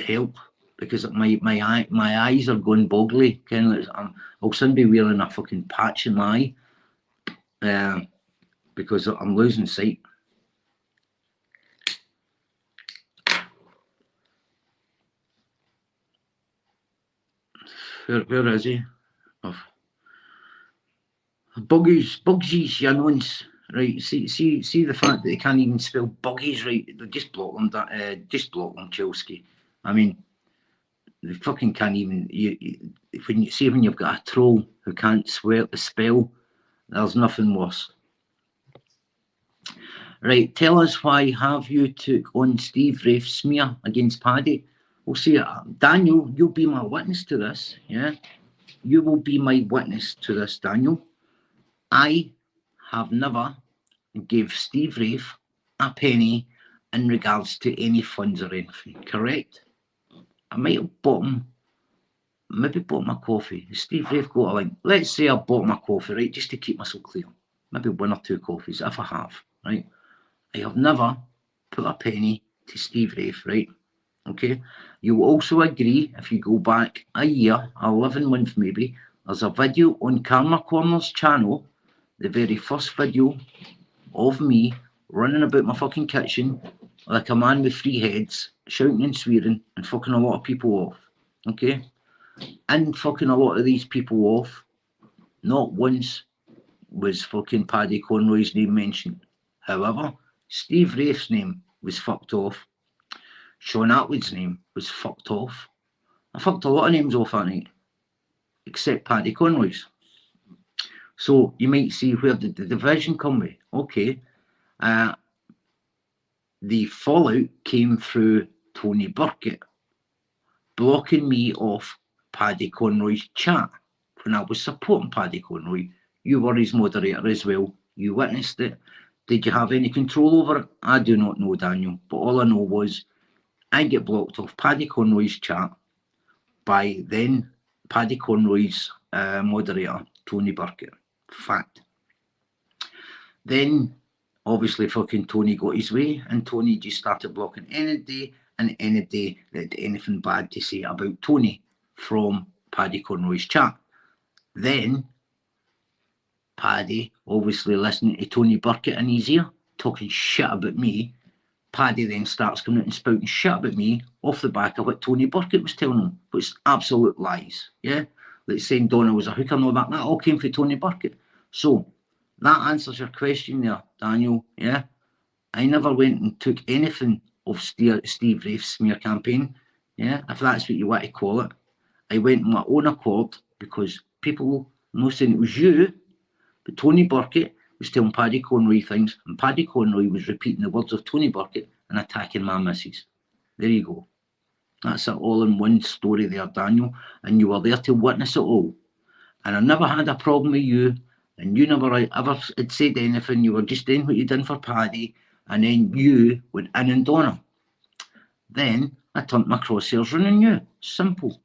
help, because my eyes are going boggly. I'll soon be wearing a fucking patch in my eye because I'm losing sight. Where is he? Oh. Bugsies, you knowns, right? See the fact that they can't even spell buggies right. They just block them. Chelsea. I mean, they fucking can't even. When you've got a troll who can't spell, there's nothing worse. Right, tell us, why have you took on Steve Rafe's smear against Paddy? We'll see. Daniel, you'll be my witness to this. Yeah, you will be my witness to this, Daniel. I have never gave Steve Rafe a penny in regards to any funds or anything, correct? I might have bought him, maybe bought my coffee. Steve Rafe got a link. Let's say I bought my coffee, right, just to keep myself clear. Maybe 1 or 2 coffees, if I have, right? I have never put a penny to Steve Rafe, right? Okay. You will also agree, if you go back a year, 11 months maybe, there's a video on Karma Corner's channel, the very first video of me running about my fucking kitchen like a man with 3 heads, shouting and swearing and fucking a lot of people off. Okay? And fucking a lot of these people off, not once was fucking Paddy Conroy's name mentioned. However, Steve Rafe's name was fucked off. Sean Atwood's name was fucked off. I fucked a lot of names off that night, except Paddy Conroy's. So you might see where did the division come with. Okay. The fallout came through Tony Burkett blocking me off Paddy Conroy's chat when I was supporting Paddy Conroy. You were his moderator as well. You witnessed it. Did you have any control over it? I do not know, Daniel. But all I know was I get blocked off Paddy Conroy's chat by then Paddy Conroy's moderator, Tony Burkett. Fact. Then, obviously, fucking Tony got his way, and Tony just started blocking any day that had anything bad to say about Tony from Paddy Conroy's chat. Then, Paddy, obviously listening to Tony Burkett in his ear, talking shit about me, Paddy then starts coming out and spouting shit about me off the back of what Tony Burkett was telling him, which is absolute lies. Yeah, like saying Donna was a hooker and all that. That all came from Tony Burkett. So that answers your question there, Daniel. Yeah, I never went and took anything of Steve Rafe's smear campaign. Yeah, if that's what you want to call it. I went on my own accord because people know saying it was you, but Tony Burkett was telling Paddy Conroy things, and Paddy Conroy was repeating the words of Tony Burkett and attacking my missus. There you go. That's it all in one story there, Daniel, and you were there to witness it all. And I never had a problem with you, and you never ever had said anything. You were just doing what you done for Paddy, and then you went in and Donna. Then I turned my crosshairs running you. Simple.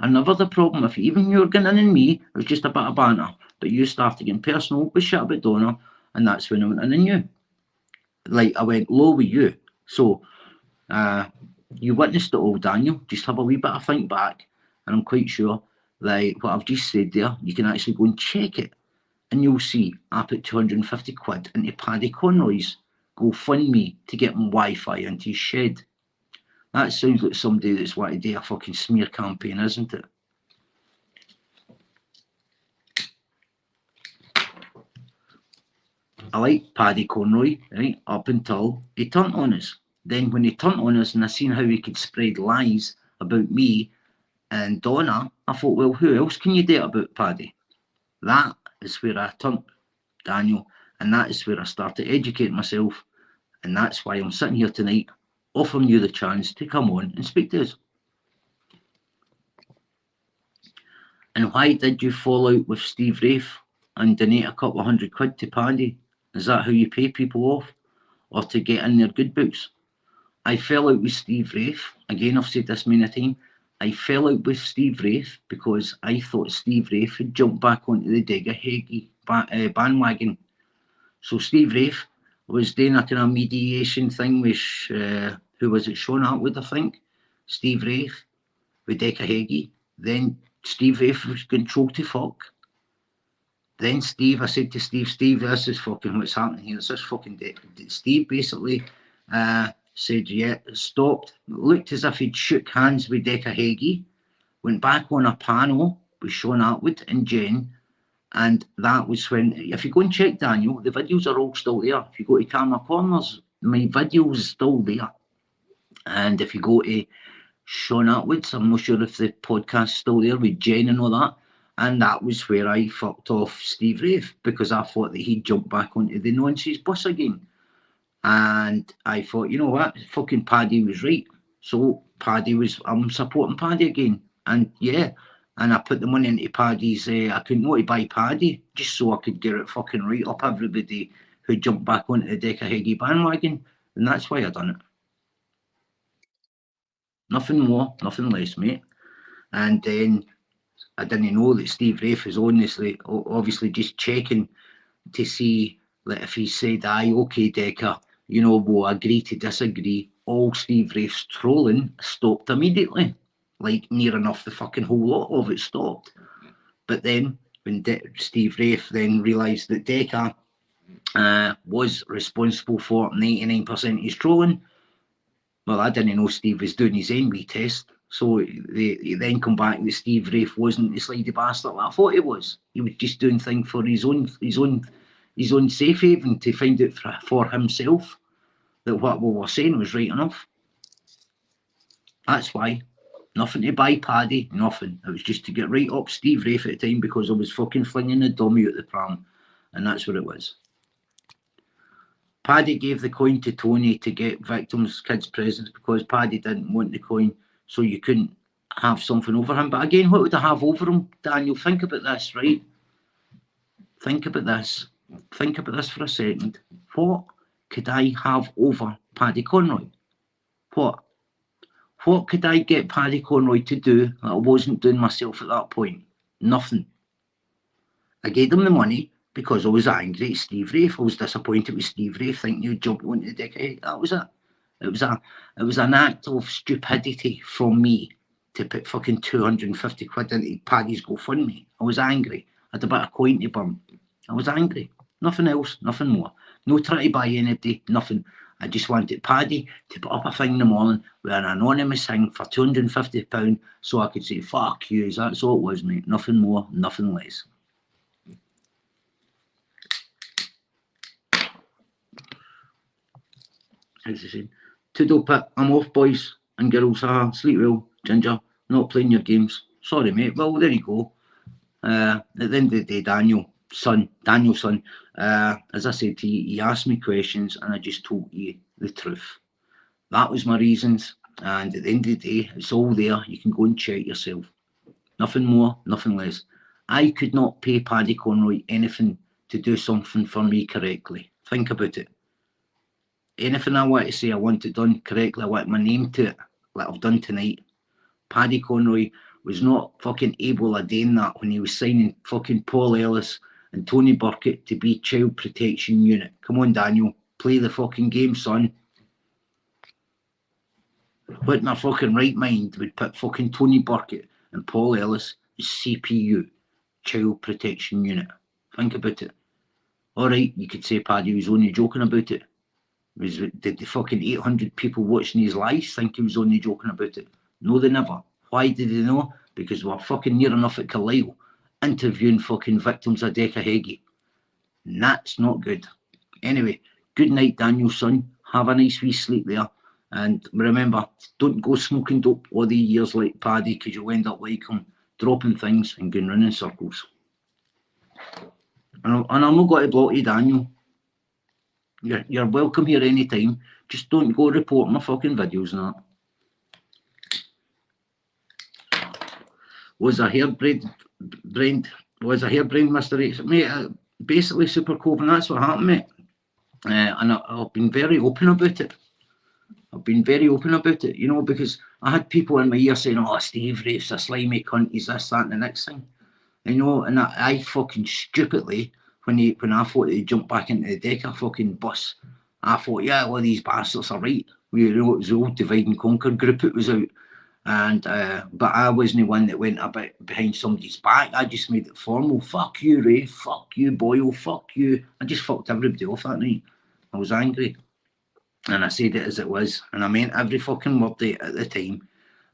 are never the problem. If even you're getting in and me, it was just a bit of banter. But you started getting personal with shit about Donna, and that's when I went in and you. Like, I went low with you. So, you witnessed it all, Daniel. Just have a wee bit of think back, and I'm quite sure that what I've just said there, you can actually go and check it, and you'll see I put 250 quid into Paddy Conroy's GoFundMe to get him Wi-Fi into his shed. That sounds like somebody that's wanted to do a fucking smear campaign, isn't it? I like Paddy Conroy, right, up until he turned on us. Then when he turned on us and I seen how he could spread lies about me and Donna, I thought, well, who else can you do it about, Paddy? That is where I turned, Daniel, and that is where I started educating myself, and that's why I'm sitting here tonight offering you the chance to come on and speak to us. And why did you fall out with Steve Rafe and donate a couple of £100 to Paddy? Is that how you pay people off? Or to get in their good books? I fell out with Steve Rafe. Again, I've said this many times. I fell out with Steve Rafe because I thought Steve Rafe had jumped back onto the Digger Hagee bandwagon. So Steve Rafe was doing a kind of mediation thing with, who was it, Sean Atwood, I think? Steve Rafe with Decca Hagee. Then Steve Rafe was control to fuck. Then I said to Steve, this is fucking what's happening here. This is fucking dead. Steve basically said, yeah, stopped. Looked as if he'd shook hands with Decca Hagee. Went back on a panel with Sean Atwood and Jen. And that was when, if you go and check, Daniel, the videos are all still there. If you go to Camera Corners, my video is still there. And if you go to Sean Atwood's, I'm not sure if the podcast's still there with Jen and all that. And that was where I fucked off Steve Rafe because I thought that he'd jump back onto the nonsense bus again. And I thought, you know what, fucking Paddy was right. So I'm supporting Paddy again. And yeah, and I put the money into Paddy's account, not to buy Paddy, just so I could get it fucking right up everybody who jumped back onto the Decca Hagee bandwagon. And that's why I done it. Nothing more, nothing less, mate. And then I didn't know that Steve Rafe was obviously just checking to see that if he said, aye, okay, Decca, you know, we'll agree to disagree, all Steve Rafe's trolling stopped immediately. Like, near enough the fucking whole lot of it stopped. But then, when Steve Rafe then realised that Decca was responsible for 99% of his trolling, well, I didn't know Steve was doing his own wee test. So they then come back that Steve Rafe wasn't the slidey bastard like I thought he was. He was just doing things for his own safe haven to find out for himself that what we were saying was right enough. That's why. Nothing to buy Paddy, nothing. It was just to get right up Steve Rafe at the time because I was fucking flinging the dummy out the pram. And that's what it was. Paddy gave the coin to Tony to get victims' kids' presents because Paddy didn't want the coin, so you couldn't have something over him. But again, what would I have over him, Daniel? Think about this, right? Think about this. Think about this for a second. What could I have over Paddy Conroy? What could I get Paddy Conroy to do that I wasn't doing myself at that point? Nothing. I gave him the money because I was angry at Steve Rafe. I was disappointed with Steve Rafe thinking he'd jump onto the dickhead. That was it. It was an act of stupidity from me to put fucking 250 quid into Paddy's GoFundMe. I was angry. I had a bit of coin to burn. I was angry. Nothing else, nothing more. No trying to buy anybody, nothing. I just wanted Paddy to put up a thing in the morning with an anonymous thing for £250 so I could say, fuck you. That's all it was, mate. Nothing more, nothing less. As I said, Toodle Pit, I'm off, boys and girls. Sleep well, Ginger. Not playing your games. Sorry, mate. Well, there you go. At the end of the day, Daniel's son, as I said to you, he asked me questions and I just told you the truth. That was my reasons, and at the end of the day, it's all there. You can go and check yourself. Nothing more, nothing less. I could not pay Paddy Conroy anything to do something for me correctly. Think about it. Anything I want to say, I want it done correctly. I want my name to it, like I've done tonight. Paddy Conroy was not fucking able of doing that when he was signing fucking Paul Ellis and Tony Burkett to be Child Protection Unit. Come on, Daniel, play the fucking game, son. What in their fucking right mind would put fucking Tony Burkett and Paul Ellis as CPU, Child Protection Unit? Think about it. Alright, you could say Paddy was only joking about it. Did the fucking 800 people watching his lives think he was only joking about it? No, they never. Why did they know? Because we were fucking near enough at Carlisle interviewing fucking victims of Decahegi. And that's not good. Anyway, good night, Daniel, son. Have a nice wee sleep there. And remember, don't go smoking dope all the years like Paddy, because you'll end up like him, dropping things and going round in circles. And I'm not going to block you, Daniel. You're welcome here anytime. Just don't go report my fucking videos and that. Was a hairbrained, Mr. X? Mate, basically Super Cove, and that's what happened, mate. And I've been very open about it. You know, because I had people in my ear saying, oh, Steve Rafe's a slimy cunt, he's this, that, and the next thing. You know, and I fucking stupidly, when I thought they'd jump back into the Deca fucking bus, I thought, yeah, well, these bastards are right. You know, it was the old divide and conquer group it was out. And but I wasn't the one that went a bit behind somebody's back. I just made it formal. Fuck you, Ray. Fuck you, Boyle. Fuck you. I just fucked everybody off that night. I was angry. And I said it as it was. And I meant every fucking word at the time.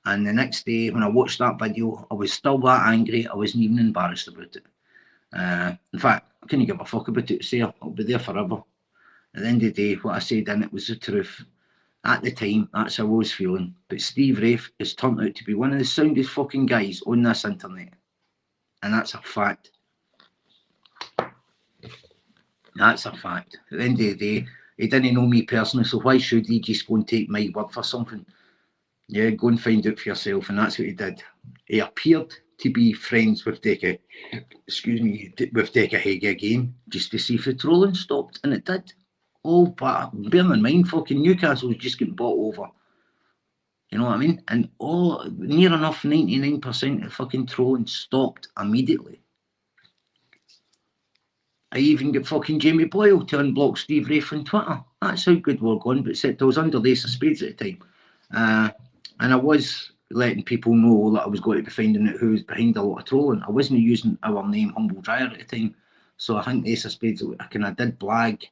And the next day, when I watched that video, I was still that angry. I wasn't even embarrassed about it. In fact, I couldn't give a fuck about it. Say I'll be there forever. At the end of the day, what I said in it was the truth. At the time, that's how I was feeling. But Steve Rafe has turned out to be one of the soundest fucking guys on this internet. And that's a fact. That's a fact. At the end of the day, he didn't know me personally, so why should he just go and take my word for something? Yeah, go and find out for yourself, and that's what he did. He appeared to be friends with Decahegi again, just to see if the trolling stopped, and it did. Oh, but bearing in mind, fucking Newcastle was just getting bought over. You know what I mean? And near enough 99% of fucking trolling stopped immediately. I even get fucking Jamie Boyle to unblock Steve Rafe on Twitter. That's how good we're going, but except I was under the Ace of Spades at the time. And I was letting people know that I was going to be finding out who was behind a lot of trolling. I wasn't using our name Humble Dryer at the time. So I think the Ace of Spades, I kind of did blag.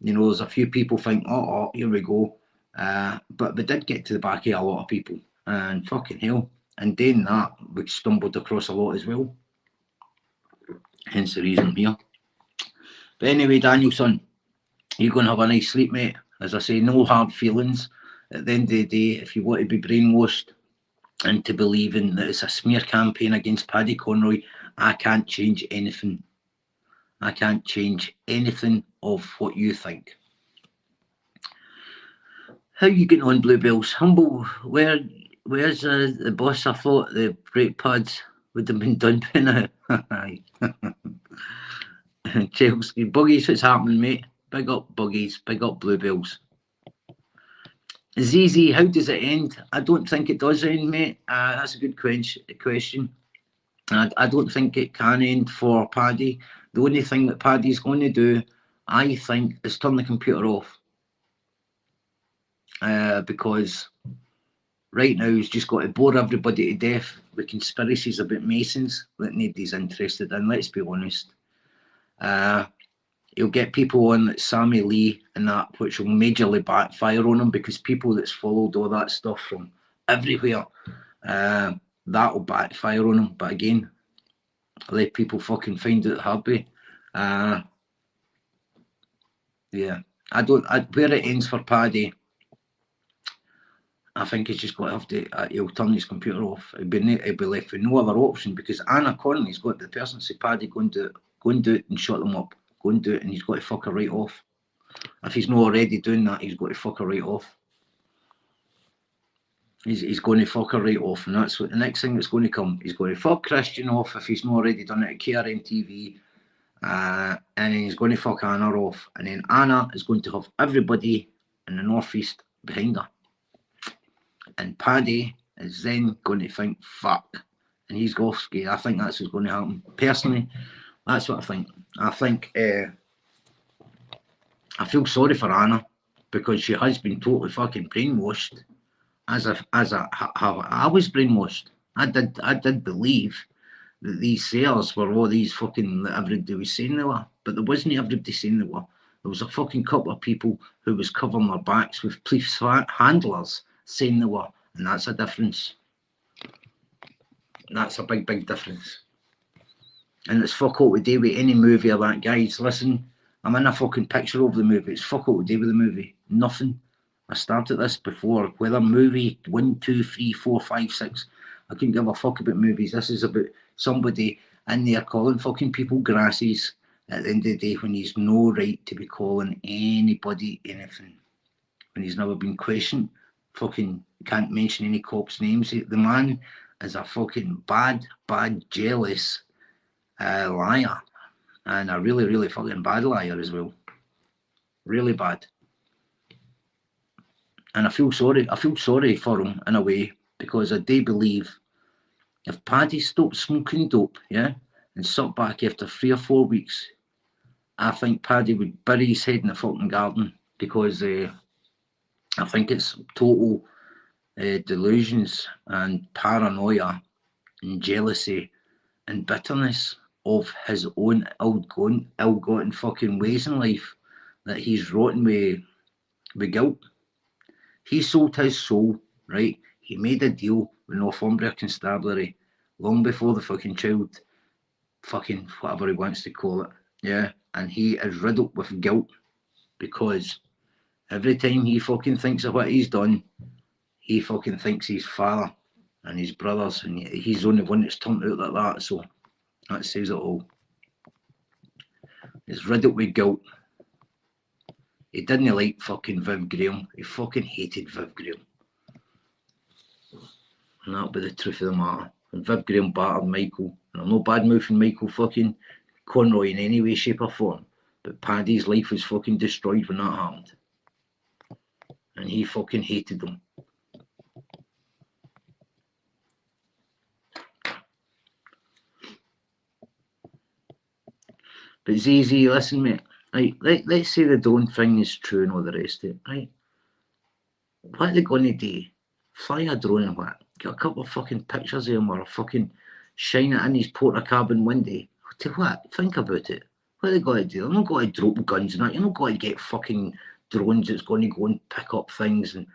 You know, there's a few people think, oh, here we go. But we did get to the back of a lot of people. And fucking hell. And then that, we stumbled across a lot as well. Hence the reason I'm here. But anyway, Danielson, you're going to have a nice sleep, mate. As I say, no hard feelings. At the end of the day, if you want to be brainwashed into believing that it's a smear campaign against Paddy Conroy, I can't change anything. I can't change anything of what you think. How are you getting on, Bluebells? Humble, where's the boss? I thought the brake pads would have been done by now. Chelsea, Buggies, what's happening, mate? Big up Buggies, big up Bluebells. ZZ, how does it end? I don't think it does end, mate. That's a good question. I don't think it can end for Paddy. The only thing that Paddy's going to do, I think, is turn the computer off. Because right now he's just got to bore everybody to death with conspiracies about Masons that nobody's interested in, let's be honest. He'll get people on like Sammy Lee and that, which will majorly backfire on him, because people that's followed all that stuff from everywhere, that'll backfire on him. But again, let people fucking find out the hard way. Yeah, where it ends for Paddy, I think he's just got to have to, he'll turn his computer off. He'll be left with no other option, because Anna Connolly's got the person say, Paddy, go and do it and shut them up. Go and do it, and he's got to fuck her right off. If he's not already doing that, he's got to fuck her right off. He's going to fuck her right off, and that's what the next thing that's going to come. He's going to fuck Christian off if he's not already done it at KRN TV, and then he's going to fuck Anna off, and then Anna is going to have everybody in the northeast behind her. And Paddy is then going to think, fuck, and he's off skate. I think that's what's going to happen. Personally, that's what I think. I think I feel sorry for Anna because she has been totally fucking brainwashed. I was brainwashed. I did believe that these sales were all these fucking that everybody was saying they were, but there wasn't everybody saying they were. There was a fucking couple of people who was covering their backs with police handlers saying they were, and that's a difference. That's a big, big difference. And it's fuck all to do with any movie of that, guys. Listen, I'm in a fucking picture of the movie. It's fuck all to do with the movie. Nothing. I started this before. Whether movie 1, 2, 3, 4, 5, 6, I couldn't give a fuck about movies. This is about somebody in there calling fucking people grasses at the end of the day when he's no right to be calling anybody anything. When he's never been questioned. Fucking can't mention any cops' names. The man is a fucking bad, jealous liar. And a really, really fucking bad liar as well. Really bad. And I feel sorry for him in a way, because I do believe if Paddy stopped smoking dope, yeah, and sat back after 3 or 4 weeks, I think Paddy would bury his head in the fucking garden, because I think it's total delusions and paranoia and jealousy and bitterness of his own ill-gotten fucking ways in life that he's rotten with guilt. He sold his soul, right? He made a deal with Northumbria Constabulary long before the fucking child, fucking whatever he wants to call it, yeah? And he is riddled with guilt because every time he fucking thinks of what he's done, he fucking thinks his father and his brothers, and he's the only one that's turned out like that, so that says it all. He's riddled with guilt. He didn't like fucking Viv Graham. He fucking hated Viv Graham. And that'll be the truth of the matter. And Viv Graham battered Michael. And I'm not bad mouthing Michael fucking Conroy in any way, shape or form. But Paddy's life was fucking destroyed when that happened. And he fucking hated them. But ZZ, listen, mate. Right, let's say the drone thing is true and all the rest of it, right? What are they going to do? Fly a drone and what? Get a couple of fucking pictures of him or fucking shine it in his porter cabin window. To what? Think about it. What are they going to do? They're not going to drop guns and that. You're not going to get fucking drones that's going to go and pick up things and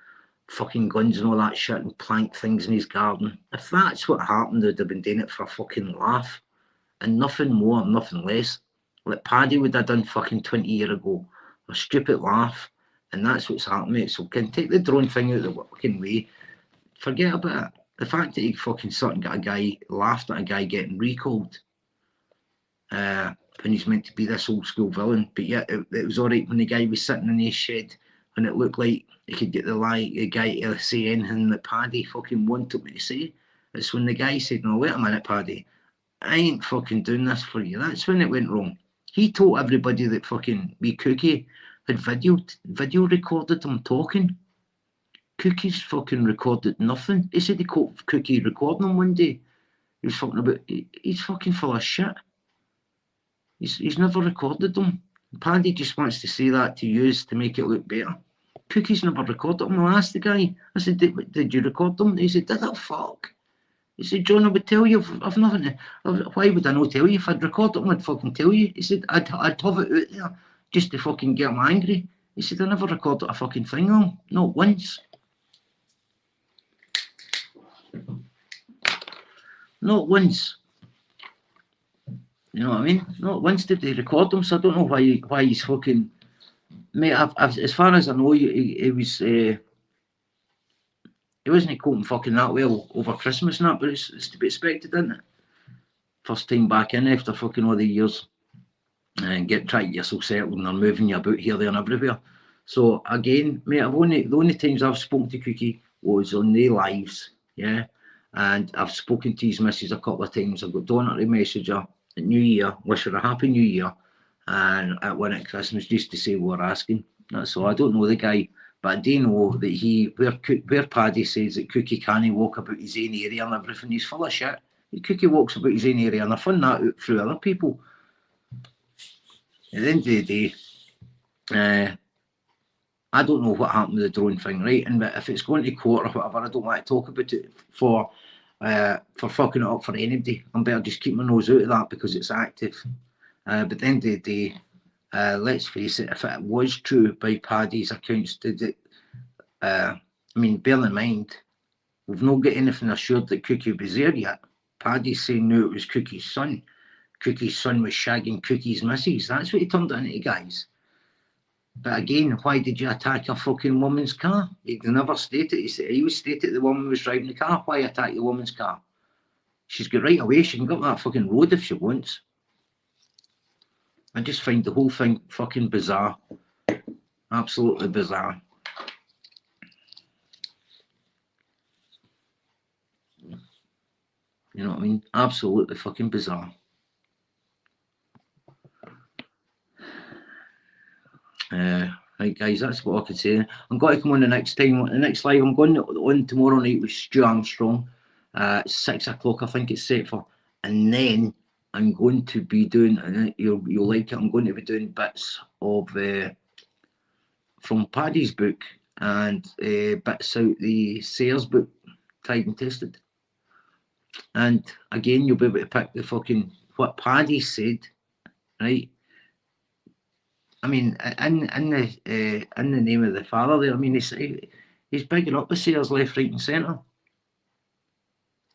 fucking guns and all that shit and plant things in his garden. If that's what happened, they'd have been doing it for a fucking laugh and nothing more, nothing less. Like Paddy would have done fucking 20 years ago. A stupid laugh. And that's what's happening. So can take the drone thing out of the fucking way. Forget about it. The fact that he fucking sat and got a guy, laughed at a guy getting recalled when he's meant to be this old school villain. But yet it was alright when the guy was sitting in his shed and it looked like he could get the guy to say anything that Paddy fucking wanted me to say. It's when the guy said, no, wait a minute, Paddy. I ain't fucking doing this for you. That's when it went wrong. He told everybody that fucking me Cookie had video recorded him talking. Cookie's fucking recorded nothing. He said he caught Cookie recording him one day. He was fucking about, he's fucking full of shit. He's never recorded them. Paddy just wants to say that to use to make it look better. Cookie's never recorded them. I asked the guy, I said, did you record them? He said, did that fuck? He said, John, I would tell you, I've nothing to, why would I not tell you? If I'd record them, I'd fucking tell you. He said, I'd have it out there just to fucking get him angry. He said, I never recorded a fucking thing on him, not once. Not once. You know what I mean? Not once did they record them, so I don't know why he's fucking... Mate, as far as I know, he was... He wasn't coping fucking that well over Christmas and that, but it's to be expected, isn't it? First time back in after fucking all the years. And try to get yourself settled and they're moving you about here, there and everywhere. So again, mate, the only times I've spoken to Cookie was on their lives, yeah? And I've spoken to his missus a couple of times. I've got Donna to message her at New Year, wish her a happy New Year, and at one at Christmas just to say we're asking. That's all. I don't know the guy, but I do know that where Paddy says that Cookie can't walk about his own area and everything, he's full of shit. Cookie walks about his own area and they're funding that out through other people. At the end of the day, I don't know what happened with the drone thing, right? And if it's going to court or whatever, I don't want to talk about it for fucking it up for anybody. I'm better just keep my nose out of that because it's active. But at the end of the day, let's face it, if it was true by Paddy's accounts, did it? I mean, bear in mind, we've not got anything assured that Cookie was there yet. Paddy's saying no, it was Cookie's son. Cookie's son was shagging Cookie's missus. That's what he turned it into, guys. But again, why did you attack a fucking woman's car? He never stated. He was stated the woman was driving the car. Why attack the woman's car? She's got right away. She can go up that fucking road if she wants. I just find the whole thing fucking bizarre. Absolutely bizarre. You know what I mean? Absolutely fucking bizarre. Right, guys, that's what I could say. I'm going to come on the next time. The next live, I'm going on tomorrow night with Stu Armstrong. 6 o'clock, I think it's set for. And then I'm going to be doing, you'll like it, I'm going to be doing bits of from Paddy's book and bits out the Sayers book, Tried and Tested. And again, you'll be able to pick the fucking what Paddy said, right? I mean, in the name of the father there, I mean, he's bigging up the Sayers left, right, and centre.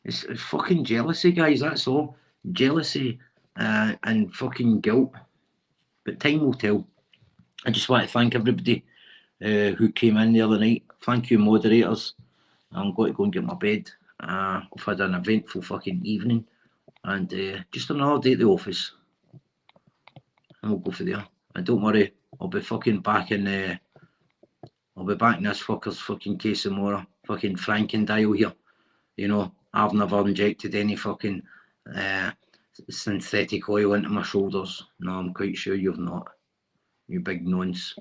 It's fucking jealousy, guys. That's all. Jealousy and fucking guilt. But time will tell. I just want to thank everybody who came in the other night. Thank you, moderators. I'm going to go and get my bed. I've had an eventful fucking evening, and just another day at the office, and we'll go for there. And don't worry, I'll be fucking back in. I'll be back in this fucker's fucking case tomorrow. Fucking Frankendial here. You know, I've never injected any fucking synthetic oil into my shoulders. No, I'm quite sure you've not. You big nonce.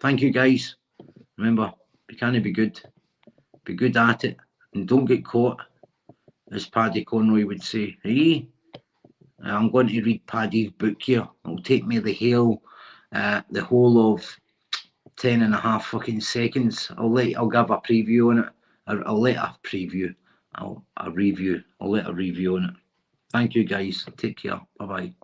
Thank you, guys. Remember, you can't be good. Be good at it. And don't get caught, as Paddy Conroy would say. Hey, I'm going to read Paddy's book here. It'll take me the whole of 10.5 fucking seconds. I'll give a preview on it. I'll let a review on it. Thank you, guys. Take care. Bye-bye.